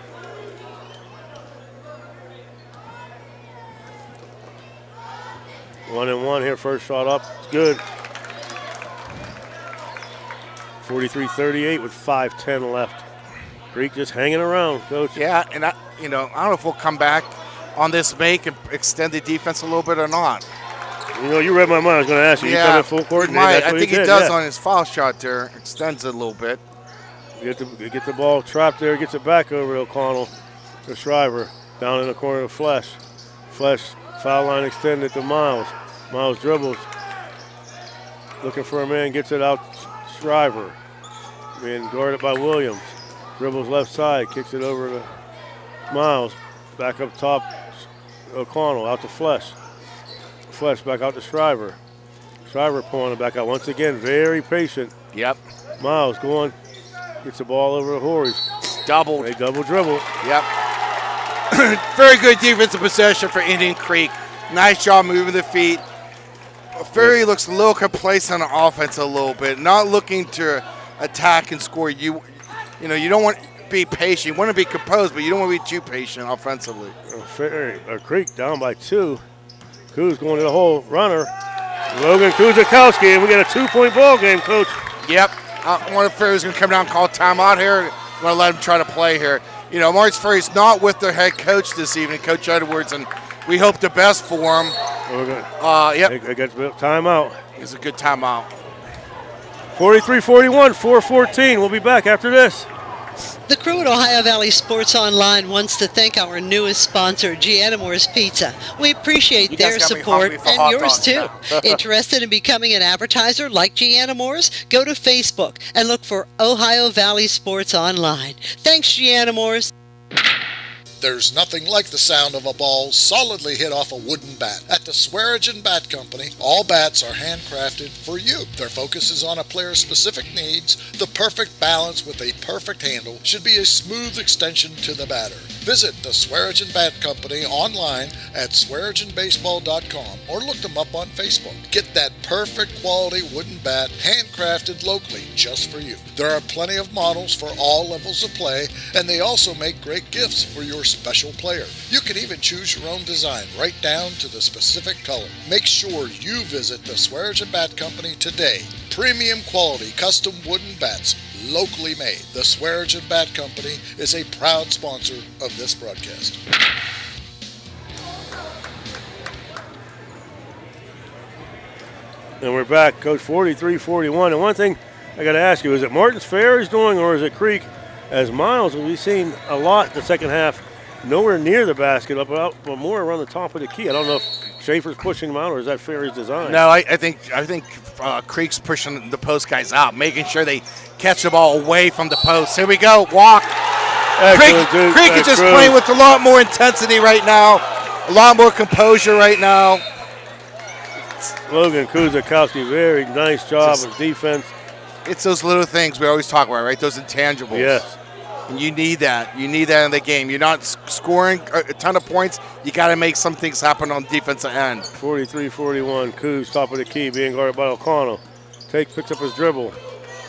One and one here, first shot up, it's good. 43-38 with 5:10 left. Creek just hanging around, coach. Yeah, and I don't know if we'll come back on this make and extend the defense a little bit or not. You know, you read my mind. I was going to ask you. You come in full court. I think he does on his foul shot there. Extends it a little bit. Get the ball trapped there. Gets it back over to O'Connell. To Shriver. Down in the corner of Flesh. Flesh foul line extended to Miles. Miles dribbles. Looking for a man. Gets it out. Shriver. Being guarded by Williams. Dribbles left side. Kicks it over to Miles. Back up top. O'Connell out to Flesh. Flesh back out to Shriver. Shriver pulling it back out. Once again, very patient. Yep. Miles going. Gets the ball over to Horries. Doubled. They double dribble. Yep. Very good defensive possession for Indian Creek. Nice job moving the feet. Ferry looks a little complacent on offense a little bit. Not looking to attack and score. You don't want to be patient. You want to be composed, but you don't want to be too patient offensively. Ferry, Creek down by 2. Kuz going to the hole. Runner. Logan Kuzakowski, and we got a 2-point ball game, coach. Yep. I wonder if Ferry's going to come down and call timeout here. I'm going to let him try to play here. You know, Marks Ferry's not with their head coach this evening, Coach Edwards, and we hope the best for him. Yep. They got timeout. It's a good timeout. 43-41, 4:14. We'll be back after this. The crew at Ohio Valley Sports Online wants to thank our newest sponsor, Giannamore's Pizza. We appreciate their support and yours too. Interested in becoming an advertiser like Giannamore's? Go to Facebook and look for Ohio Valley Sports Online. Thanks, Giannamore's. There's nothing like the sound of a ball solidly hit off a wooden bat. At the Swearingen Bat Company, all bats are handcrafted for you. Their focus is on a player's specific needs. The perfect balance with a perfect handle should be a smooth extension to the batter. Visit the Swearingen Bat Company online at SwearingenBaseball.com or look them up on Facebook. Get that perfect quality wooden bat handcrafted locally just for you. There are plenty of models for all levels of play, and they also make great gifts for your special player. You can even choose your own design right down to the specific color. Make sure you visit the Swearingen Bat Company today. Premium quality custom wooden bats, locally made. The Swearingen Bat Company is a proud sponsor of this broadcast. And we're back, Coach, 43-41. And one thing I got to ask you, is it Martins Ferry's doing or is it Creek? As Miles, we've seen a lot the second half, nowhere near the basket, but more around the top of the key. I don't know if Schaefer's pushing him out or is that Ferry's design? No, I think Creek's pushing the post guys out, making sure they catch the ball away from the post. Here we go, walk. Creek is just playing with a lot more intensity right now, a lot more composure right now. Logan Kuzakowski, very nice job of defense. It's those little things we always talk about, right? Those intangibles. Yes. And you need that. You need that in the game. You're not scoring a ton of points. You got to make some things happen on the defensive end. 43-41, Kuz, top of the key, being guarded by O'Connell. Picks up his dribble.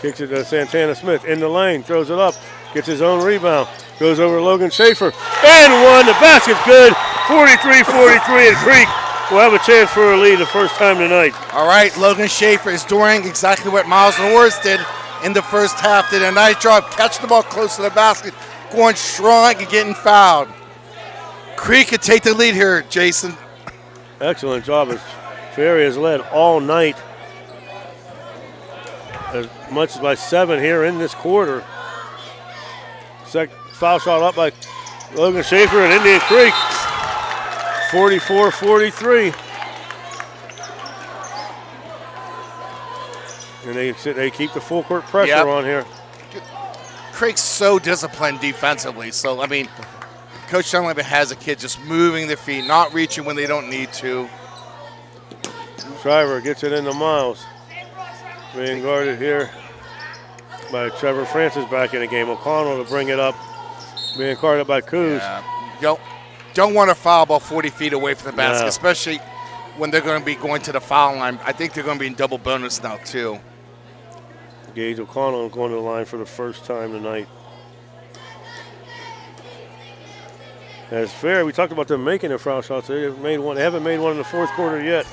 Kicks it to Santana Smith in the lane, throws it up, gets his own rebound, goes over to Logan Schaefer, and one. The basket's good. 43-43, and Creek will have a chance for a lead the first time tonight. All right, Logan Schaefer is doing exactly what Miles Norris did in the first half. Did a nice job catching the ball close to the basket, going strong and getting fouled. Creek could take the lead here, Jason. Excellent job as Ferry has led all night, as much as by 7 here in this quarter. Foul shot up by Logan Schaefer and Indian Creek. 44-43. And And they keep the full court pressure on here. Craig's so disciplined defensively. So, I mean, Coach Dunlap has a kid just moving their feet, not reaching when they don't need to. Shriver gets it into Miles. Being guarded here by Trevor Francis back in the game. O'Connell to bring it up. Being guarded by Coos. Yeah. Don't want to foul about 40 feet away from the basket, especially when they're going to be going to the foul line. I think they're going to be in double bonus now, too. Gage O'Connell going to the line for the first time tonight. As Ferry, we talked about them making their foul shots. They haven't made one in the fourth quarter yet.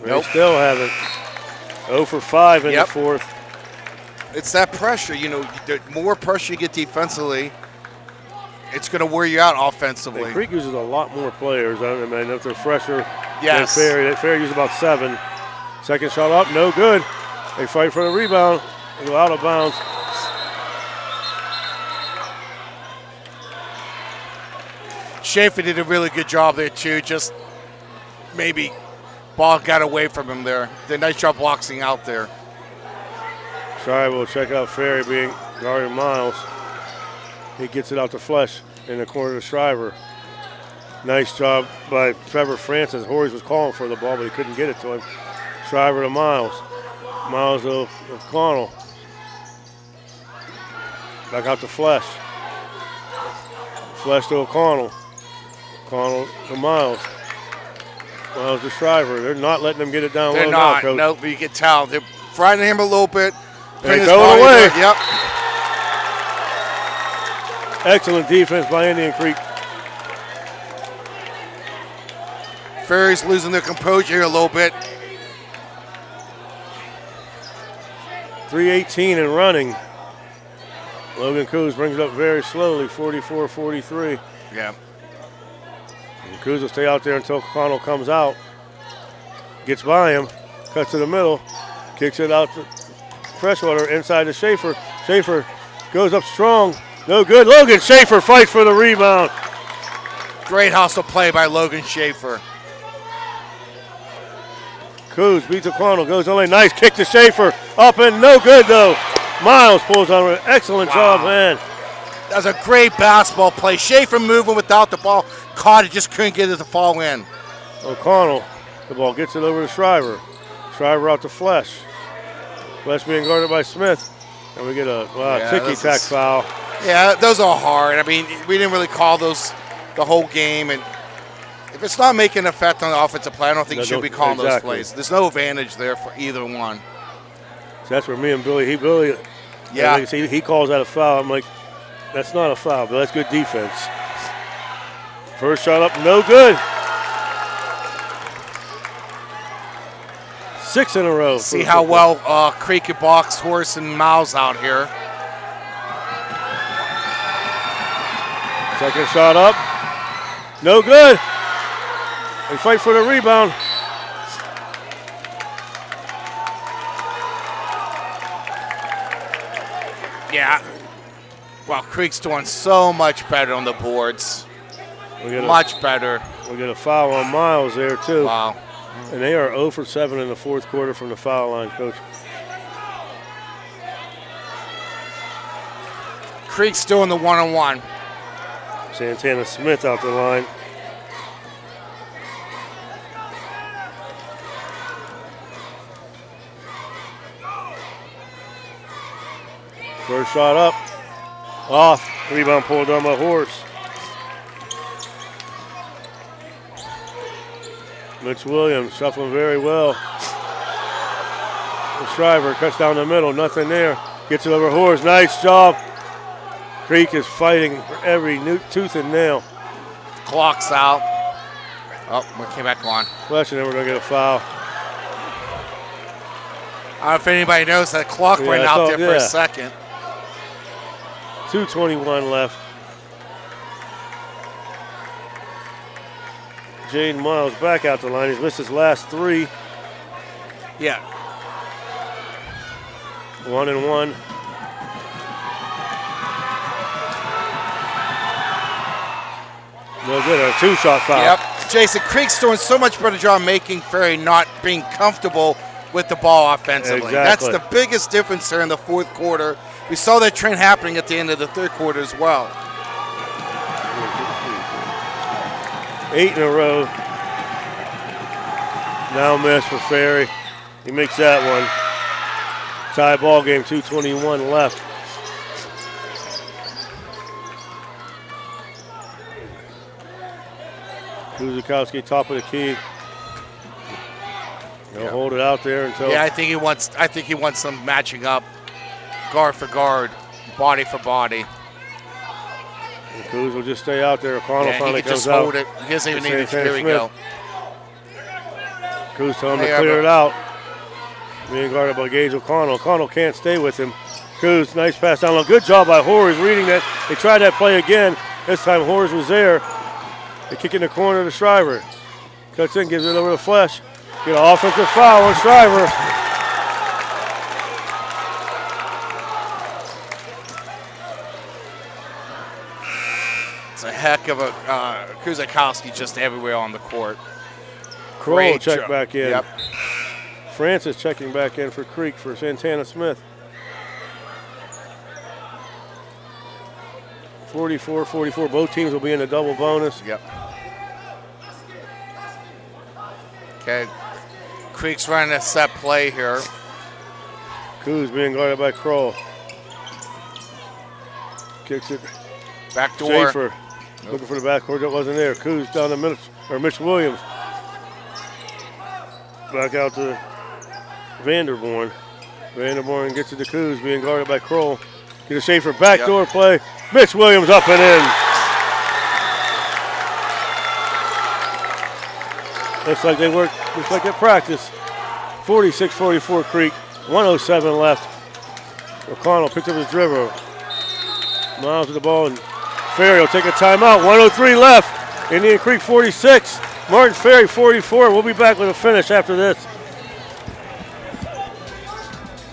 They still haven't. 0 for 5 in the fourth. It's that pressure. You know, the more pressure you get defensively, it's going to wear you out offensively. And Creek uses a lot more players. I mean, if they're fresher than Yes. Ferry. Ferry uses about 7. Second shot up, no good. They fight for the rebound. They go out of bounds. Schaefer did a really good job there, too. Just maybe ball got away from him there. The nice job boxing out there. Sorry, we'll check out Ferry being guarded Miles. He gets it out to Flesh in the corner to Shriver. Nice job by Trevor Francis. Horries was calling for the ball, but he couldn't get it to him. Shriver to Miles. Miles to O'Connell. Back out to Flesh. Flesh to O'Connell. O'Connell to Miles. Miles to Shriver. They're not letting them get it down They're low not. now, Coach. Nope, you can tell. They're frightening him a little bit. They throw it away. Yep. Excellent defense by Indian Creek. Ferry's losing their composure here a little bit. 3:18 and running. Logan Coos brings it up very slowly, 44-43. Yeah. And Coos will stay out there until O'Connell comes out. Gets by him, cuts to the middle, kicks it out to Freshwater inside to Schaefer. Schaefer goes up strong. No good. Logan Schaefer fights for the rebound. Great hustle play by Logan Schaefer. Coos beats O'Connell, goes only nice kick to Schaefer. Up and no good though. Miles pulls on an excellent job, man. That was a great basketball play. Schaefer moving without the ball. Caught it, just couldn't get it to fall in. O'Connell, the ball gets it over to Shriver. Shriver out to Flesh. Flesh being guarded by Smith. And we get a ticky-tack foul. Yeah, those are hard. I mean, we didn't really call those the whole game. And if it's not making an effect on the offensive play, I don't think you should be calling those plays. There's no advantage there for either one. So that's where me and Billy, Yeah. he calls that a foul. I'm like, that's not a foul, but that's good defense. First shot up, no good. 6 in a row. See how well Creek can box Horse and Miles out here. Second shot up, no good. They fight for the rebound. Yeah. Wow, Creek's doing so much better on the boards. Much better. We get a foul on Miles there, too. Wow. And they are 0 for 7 in the fourth quarter from the foul line, Coach. Creek's doing the one-on-one. Santana Smith out the line. First shot up. Off. Rebound pulled down by Horse. Mitch Williams shuffling very well. Shriver cuts down the middle. Nothing there. Gets it over Horse. Nice job. Creek is fighting for every tooth and nail. Clock's out. Oh, we came back on. Question, then we're going to get a foul. I don't know if anybody knows that clock went out there for a second. 2:21 left. Jaden Miles back out the line. He's missed his last 3. Yeah. 1 and 1. No good. A 2-shot foul. Yep. Jason, Creek's doing so much better job making Ferry not being comfortable with the ball offensively. Exactly. That's the biggest difference there in the fourth quarter. We saw that trend happening at the end of the third quarter as well. 8 in a row. Now miss for Ferry. He makes that one. Tie ball game, 2:21 left. Kuzikowski, top of the key. He'll hold it out there until. Yeah, I think he wants some matching up, guard for guard, body for body. And Kuz will just stay out there. O'Connell finally comes just out. hold it. He doesn't even need it. Here we go. Kuz telling him to clear it out. Being guarded by Gage O'Connell. O'Connell can't stay with him. Kuz, nice pass down low. Good job by Horers reading that. They tried that play again. This time Horers was there. They kick in the corner to Shriver. Cuts in, gives it over to Flesh. Get an offensive foul on Shriver. It's a heck of a Kuzikowski just everywhere on the court. Kroll check back in. Yep. Francis checking back in for Creek for Santana Smith. 44-44. Both teams will be in a double bonus. Yep. Okay. Creek's running a set play here. Kuz being guarded by Kroll. Kicks it. Back door. Schaefer looking for the backcourt that wasn't there. Kuz down the middle, or Mitch Williams. Back out to Vanderborn. Vanderborn gets it to Kuz, being guarded by Kroll. Get a Schaefer backdoor play. Mitch Williams up and in. Looks like they worked, looks like at practice. 46-44 Creek, 107 left. O'Connell picked up his dribble. Miles with the ball, and Ferry will take a timeout. 103 left. Indian Creek 46, Martin Ferry 44. We'll be back with a finish after this.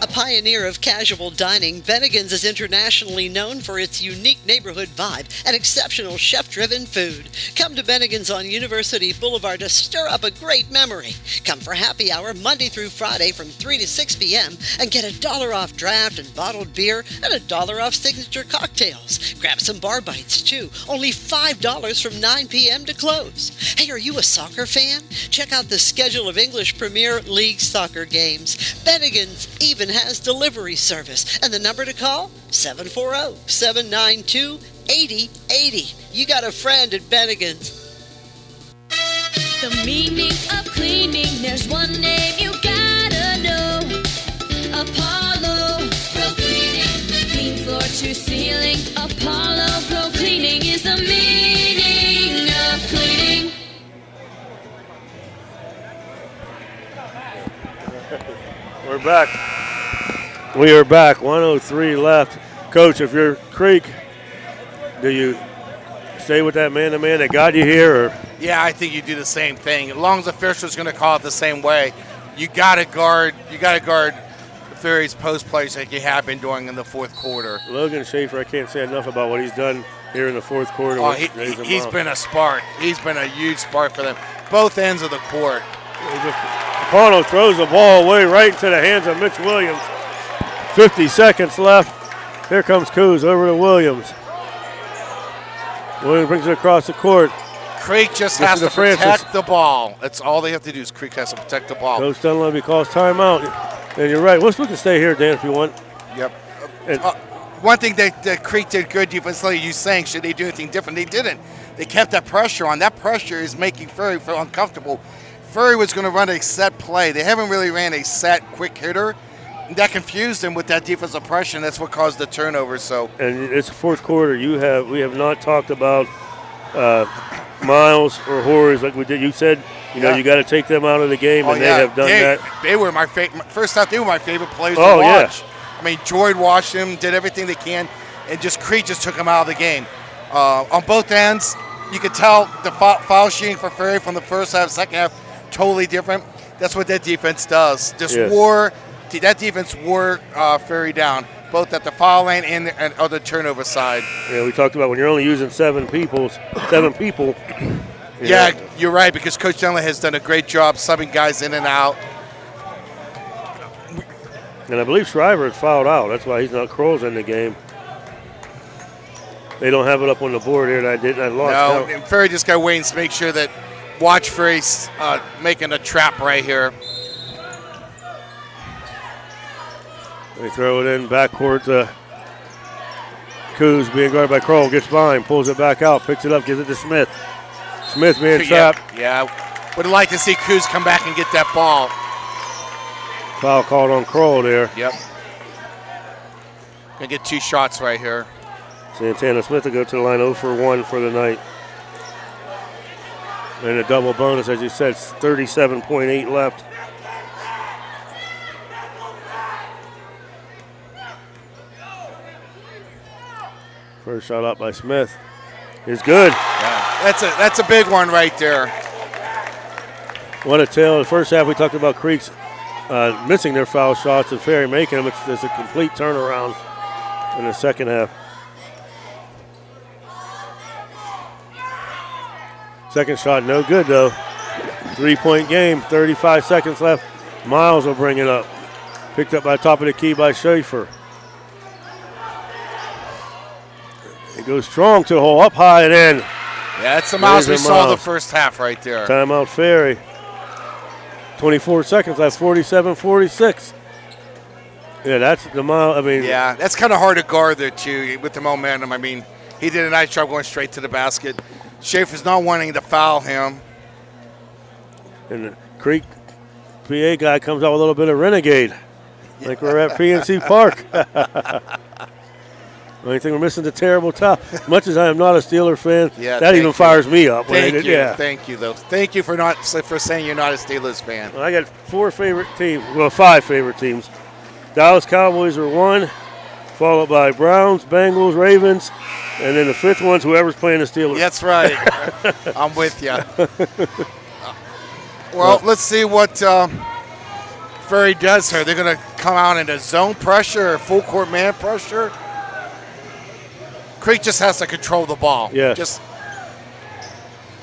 A pioneer of casual dining, Bennigan's is internationally known for its unique neighborhood vibe and exceptional chef-driven food. Come to Bennigan's on University Boulevard to stir up a great memory. Come for happy hour Monday through Friday from 3 to 6 p.m. and get $1 off draft and bottled beer and $1 off signature cocktails. Grab some bar bites too, only $5 from 9 p.m. to close. Hey, are you a soccer fan? Check out the schedule of English Premier League soccer games. Bennigan's even has delivery service, and the number to call, 740-792-8080. You got a friend at Bennigan's. The meaning of cleaning, there's one name you gotta know. Apollo Pro Cleaning. Clean floor to ceiling. Apollo Pro Cleaning is the meaning of cleaning. We're back. We are back. 103 left. Coach, if you're Creek, do you stay with that man-to-man that got you here? Or? Yeah, I think you do the same thing. As long as the official's going to call it the same way, you got to guard Ferry's post plays like you have been doing in the fourth quarter. Logan Schaefer, I can't say enough about what he's done here in the fourth quarter. Oh, he's been a spark. He's been a huge spark for them. Both ends of the court. O'Connell throws the ball away right into the hands of Mitch Williams. 50 seconds left. Here comes Kuz over to Williams. Williams brings it across the court. Creek just has to protect the ball. That's all they have to do is Creek has to protect the ball. Coach Dunleavy calls timeout. And you're right. We can stay here, Dan, if you want. Yep. One thing that Creek did good defensively, you saying, should they do anything different? They didn't. They kept that pressure on. That pressure is making Ferry feel uncomfortable. Ferry was going to run a set play. They haven't really ran a set quick hitter. That confused him with that defensive pressure, and that's what caused the turnover. So, and it's the fourth quarter. We have not talked about Miles or Horers like we did. You said, you know, you got to take them out of the game, and they have done that. They were my favorite. First off, they were my favorite players to watch. Yeah. I mean, Jordan watched them, did everything they can, and Creek just took them out of the game. On both ends, you could tell the foul shooting for Ferry from the first half, second half, totally different. That's what that defense does. That defense wore Ferry down, both at the foul line and on the turnover side. Yeah, we talked about when you're only using seven people. Yeah, you're right, because Coach Dunley has done a great job subbing guys in and out. And I believe Shriver is fouled out. That's why he's not Kroll's in the game. They don't have it up on the board here. I lost count. No, and Ferry just got waiting to make sure that watch Ferry making a trap right here. They throw it in backcourt to Coos, being guarded by Kroll. Gets behind, pulls it back out, picks it up, gives it to Smith. Smith being trapped. Yeah, would like to see Coos come back and get that ball. Foul called on Kroll there. Yep. Gonna get 2 shots right here. Santana Smith will go to the line 0 for 1 for the night. And a double bonus, as you said, 37.8 left. First shot up by Smith is good. Yeah, that's a big one right there. What a tale. In the first half, we talked about Creeks missing their foul shots and Ferry making them. It's a complete turnaround in the second half. Second shot, no good though. 3-point game, 35 seconds left. Miles will bring it up. Picked up by top of the key by Schaefer. It goes strong to the hole, up high and in. Yeah, that's the Miles we saw the first half right there. Timeout Ferry. 24 seconds left, 47-46. Yeah, that's the Miles. I mean, yeah, that's kind of hard to guard there too with the momentum. I mean, he did a nice job going straight to the basket. Schaefer's not wanting to foul him. And the Creek PA guy comes out with a little bit of renegade. Like we're at PNC Park. Only thing we're missing is a terrible towel. As much as I am not a Steeler fan, that even fires me up. Thank you, though. Thank you for saying you're not a Steelers fan. Well, I got 5 favorite teams. Dallas Cowboys are 1, followed by Browns, Bengals, Ravens, and then the 5th one's whoever's playing the Steelers. That's right. I'm with you. Well, let's see what Ferry does here. They're going to come out into zone pressure, full court man pressure. Creek just has to control the ball. Yeah. Just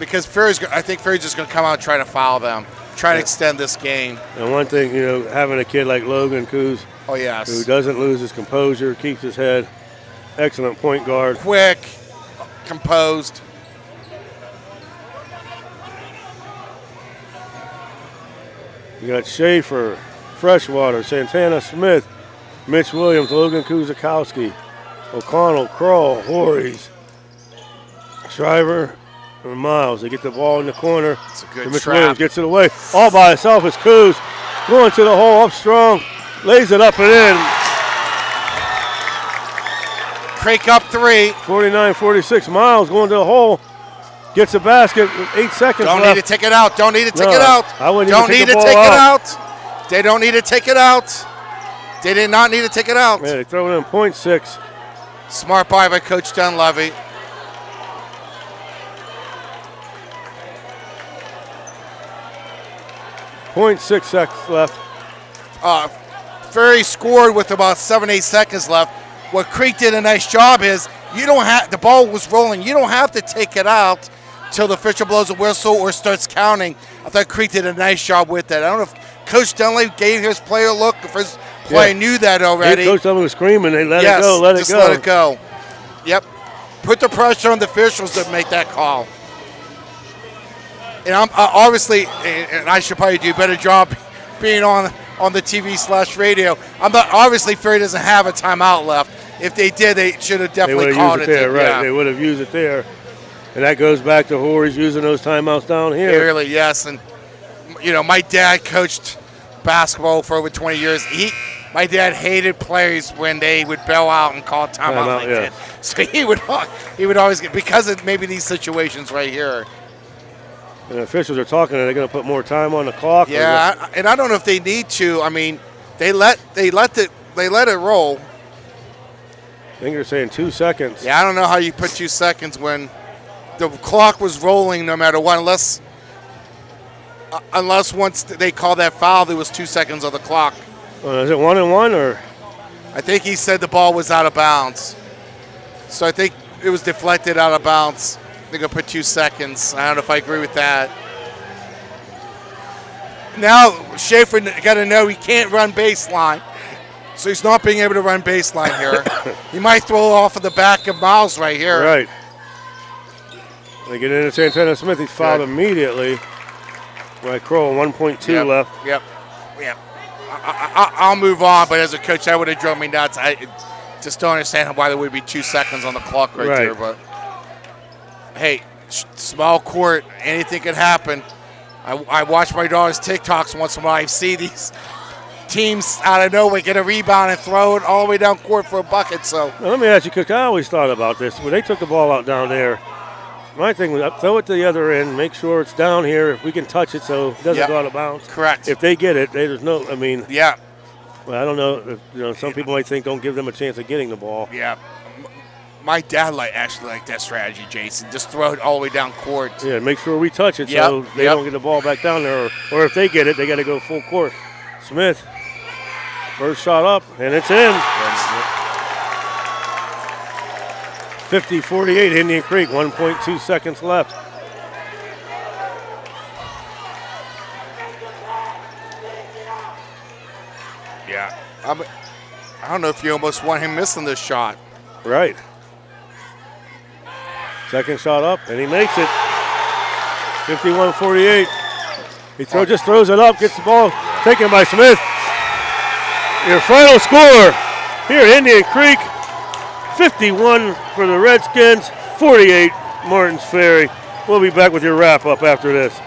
because I think Ferry's just going to come out and try to foul them, try to extend this game. And one thing, having a kid like Logan Coos, oh yes, who doesn't lose his composure, keeps his head, excellent point guard, quick, composed. You got Schaefer, Freshwater, Santana Smith, Mitch Williams, Logan Kuzakowski, O'Connell, Kroll, Horries, Shriver, and Miles. They get the ball in the corner. It's a good Mitch trap. Williams gets it away. All by himself is Coos. Going to the hole, up strong. Lays it up and in. Creek up 3. 49-46. Miles going to the hole. Gets a basket with 8 seconds left. Don't need to take it out. Don't need to take it out. I wouldn't Don't even need to the take ball it out. They don't need to take it out. They did not need to take it out. Yeah, they throw it in 0.6. Smart buy by Coach Dunleavy. .6 seconds left. Ferry scored with about 7-8 seconds left. What Creek did a nice job is the ball was rolling. You don't have to take it out till the official blows a whistle or starts counting. I thought Creek did a nice job with that. I don't know if Coach Dunleavy gave his player a look, if his player knew that already. Coach Dunleavy was screaming, they let it go, let it go. Yep. Put the pressure on the officials to make that call. And I'm obviously, and I should probably do a better job being on the TV/radio. Obviously, Ferry doesn't have a timeout left. If they did, they should have definitely called it there. Right, yeah. They would have used it there. And that goes back to Horry's using those timeouts down here. Really, yes. And, my dad coached basketball for over 20 years. My dad hated players when they would bail out and call timeout like that. So he would always get, because of maybe these situations right here. And the officials are talking, are they going to put more time on the clock? Yeah, and I don't know if they need to. I mean, they let it roll. I think they're saying 2 seconds. Yeah, I don't know how you put 2 seconds when the clock was rolling no matter what, unless once they call that foul, there was 2 seconds on the clock. Is it 1-1 or? I think he said the ball was out of bounds. So I think it was deflected out of bounds. They're going to put 2 seconds. I don't know if I agree with that. Now, Schaefer got to know he can't run baseline. So he's not being able to run baseline here. He might throw off of the back of Miles right here. Right. They get into Santana Smith. He's fouled immediately. Right, Kroll, 1.2 left. Yep. I'll move on, but as a coach, that would have drove me nuts. I just don't understand why there would be 2 seconds on the clock right there. But hey, small court, anything can happen. I watch my daughter's TikToks once in a while. I see these teams out of nowhere get a rebound and throw it all the way down court for a bucket. So now, let me ask you, Cook. I always thought about this when they took the ball out down there. My thing was throw it to the other end, make sure it's down here if we can touch it so it doesn't go out of bounds. Correct. If they get it, there's no. I mean. Yeah. Well, I don't know. Some people might think don't give them a chance of getting the ball. Yeah. My dad actually liked that strategy, Jason. Just throw it all the way down court. Yeah, make sure we touch it so they don't get the ball back down there. Or if they get it, they got to go full court. Smith, first shot up, and it's in. 50-48, Indian Creek, 1.2 seconds left. Yeah. I don't know if you almost want him missing this shot. Right. Second shot up, and he makes it. 51-48. He just throws it up, gets the ball taken by Smith. Your final score here at Indian Creek, 51 for the Redskins, 48 Martins Ferry. We'll be back with your wrap-up after this.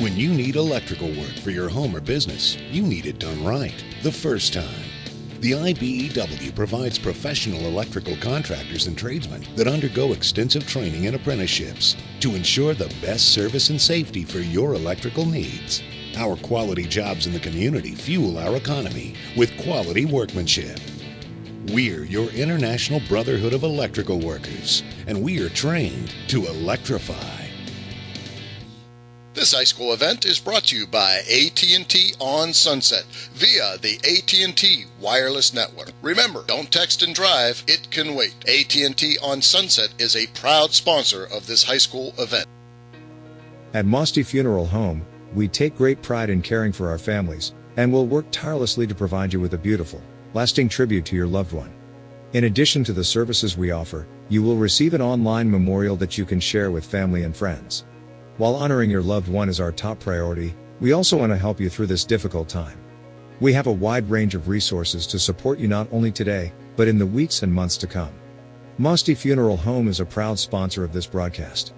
When you need electrical work for your home or business, you need it done right the first time. The IBEW provides professional electrical contractors and tradesmen that undergo extensive training and apprenticeships to ensure the best service and safety for your electrical needs. Our quality jobs in the community fuel our economy with quality workmanship. We're your International Brotherhood of Electrical Workers, and we are trained to electrify. This high school event is brought to you by AT&T on Sunset via the AT&T wireless network. Remember, don't text and drive, it can wait. AT&T on Sunset is a proud sponsor of this high school event. At Mosty Funeral Home, we take great pride in caring for our families, and will work tirelessly to provide you with a beautiful, lasting tribute to your loved one. In addition to the services we offer, you will receive an online memorial that you can share with family and friends. While honoring your loved one is our top priority, we also want to help you through this difficult time. We have a wide range of resources to support you not only today, but in the weeks and months to come. Mosty Funeral Home is a proud sponsor of this broadcast.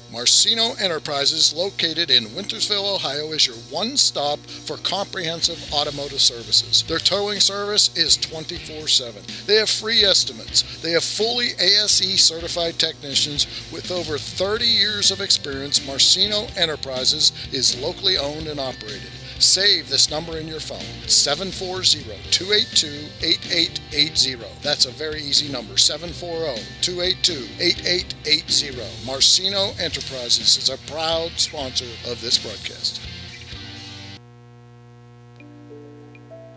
Marcino Enterprises, located in Wintersville, Ohio, is your one stop for comprehensive automotive services. Their towing service is 24/7. They have free estimates. They have fully ASE certified technicians with over 30 years of experience. Marcino Enterprises is locally owned and operated. Save this number in your phone, 740-282-8880. That's a very easy number, 740-282-8880. Marcino Enterprises is a proud sponsor of this broadcast.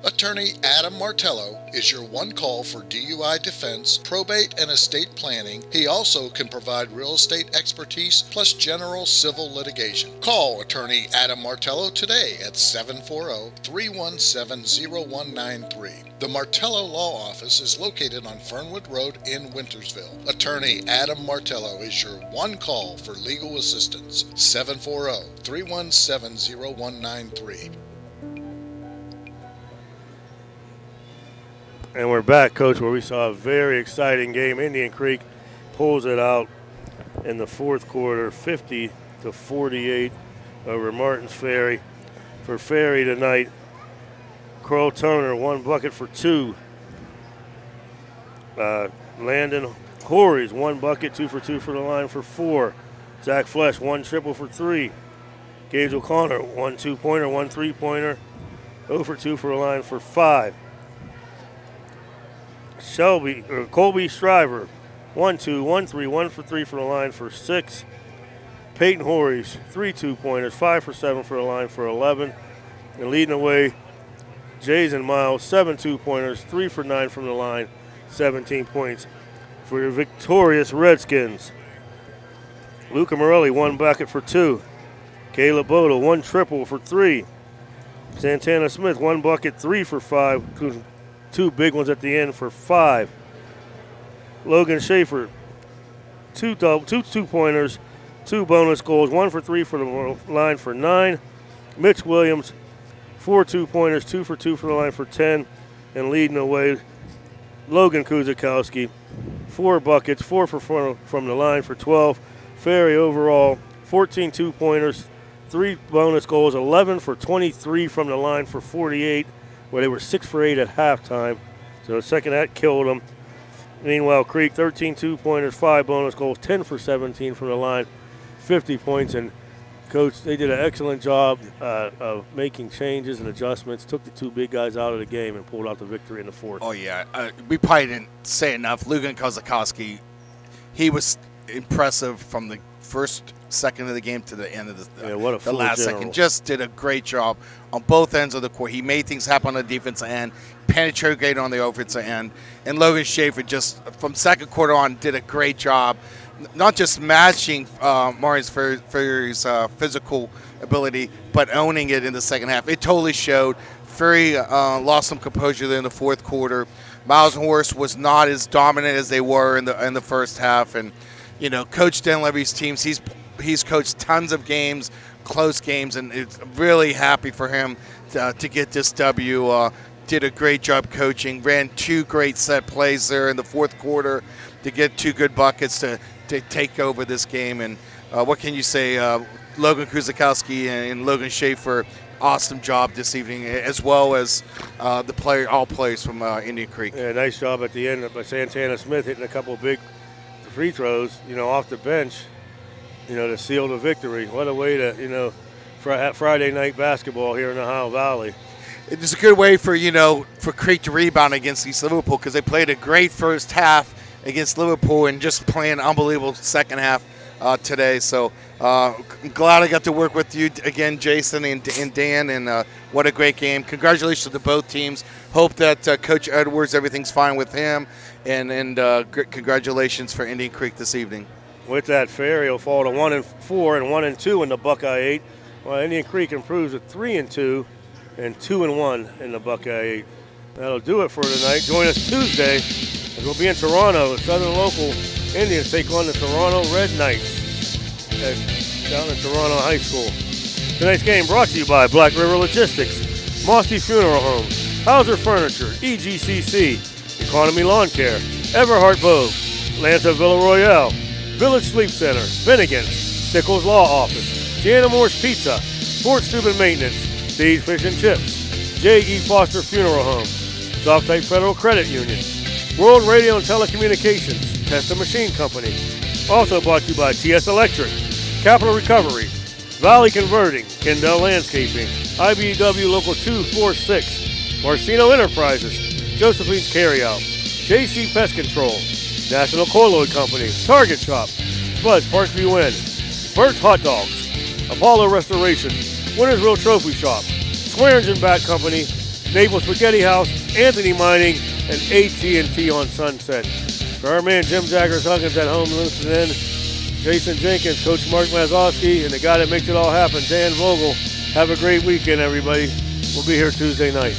Attorney Adam Martello is your one call for DUI defense, probate, and estate planning. He also can provide real estate expertise plus general civil litigation. Call Attorney Adam Martello today at 740-317-0193. The Martello Law Office is located on Fernwood Road in Wintersville. Attorney Adam Martello is your one call for legal assistance. 740-317-0193. And we're back, Coach, where we saw a very exciting game. Indian Creek pulls it out in the fourth quarter, 50-48 over Martins Ferry. For Ferry tonight, Carl Turner, 1 bucket for 2. Landon Horries, 1 bucket, 2 for 2 for the line for 4. Zach Flesh, 1 triple for 3. Gage O'Connor, 1 2-pointer, 1 3-pointer, 0 for 2 for the line for 5. Colby Shriver, 1 2, 1 3, 1 for 3 for the line for 6. Peyton Horries, 3 2-pointers, 5 for 7 for the line for 11. And leading away, Jason Miles, 7 2-pointers, 3 for 9 from the line, 17 points for your victorious Redskins. Luca Morelli, 1 bucket for 2. Caleb Boda, 1 triple for 3. Santana Smith, 1 bucket, 3 for 5. 2 big ones at the end for 5. Logan Schaefer, 2 2-pointers, 2 bonus goals, 1 for 3 for the line for 9. Mitch Williams, 4 2-pointers, 2 for 2 for the line for 10. And leading away, Logan Kuzakowski, 4 buckets, 4 for 4 from the line for 12. Ferry overall, 14 2-pointers, 3 bonus goals, 11 for 23 from the line for 48, where they were 6 for 8 at halftime. So the second that killed them. Meanwhile, Creek, 13 2-pointers, 5 bonus goals, 10 for 17 from the line, 50 points. And Coach, they did an excellent job of making changes and adjustments, took the 2 big guys out of the game and pulled out the victory in the 4th. Oh, yeah. We probably didn't say enough. Lugan Kozakowski, he was impressive from the first second of the game to the end of the last second. Just did a great job on both ends of the court. He made things happen on the defensive end, penetrated on the offensive end. And Logan Schaefer just, from second quarter on, did a great job. Not just matching Marius Ferry's physical ability, but owning it in the second half. It totally showed. Ferry lost some composure there in the 4th quarter. Miles and Horst was not as dominant as they were in the first half. And, you know, Coach Denlevy's teams, he's coached tons of games, close games, and it's really happy for him to get this W. Did a great job coaching, ran 2 great set plays there in the 4th quarter to get 2 good buckets to take over this game. And what can you say? Logan Kuzakowski and Logan Schaefer, awesome job this evening, as well as all players from Indian Creek. Yeah, nice job at the end by Santana Smith, hitting a couple of big free throws, off the bench, to seal the victory. What a way to, Friday night basketball here in the Ohio Valley. It's a good way for Creek to rebound against East Liverpool, because they played a great first half against Liverpool and just playing an unbelievable second half today. So I'm glad I got to work with you again, Jason and Dan, and what a great game. Congratulations to both teams. Hope that Coach Edwards, everything's fine with him, and congratulations for Indian Creek this evening. With that, Ferry will fall to 1-4 and 1-2 in the Buckeye 8, while Indian Creek improves to 3-2 and 2-1 in the Buckeye 8. That'll do it for tonight. Join us Tuesday as we'll be in Toronto. Southern local Indians take on the Toronto Red Knights down in Toronto High School. Tonight's game brought to you by Black River Logistics, Mossy Funeral Home, Hauser Furniture, EGCC, Economy Lawn Care, Everhart Bogue, Lanta Villa Royale, Village Sleep Center, Finnegan's, Stickles Law Office, Jana Moore's Pizza, Fort Steuben Maintenance, Steve's Fish and Chips, J.E. Foster Funeral Home, Soft Type Federal Credit Union, World Radio and Telecommunications, Testa Machine Company. Also brought to you by TS Electric, Capital Recovery, Valley Converting, Kendall Landscaping, IBEW Local 246, Marcino Enterprises, Josephine's Carryout, JC Pest Control, National Colloid Company, Target Shop, Spud's Parkview Inn, Burt's Hot Dogs, Apollo Restoration, Wintersville Trophy Shop, Swearingen Bat Company, Naples Spaghetti House, Anthony Mining, and AT&T on Sunset. For our man Jim Jaggers-Huggins at home listening in, Jason Jenkins, Coach Mark Mazowski, and the guy that makes it all happen, Dan Vogel. Have a great weekend, everybody. We'll be here Tuesday night.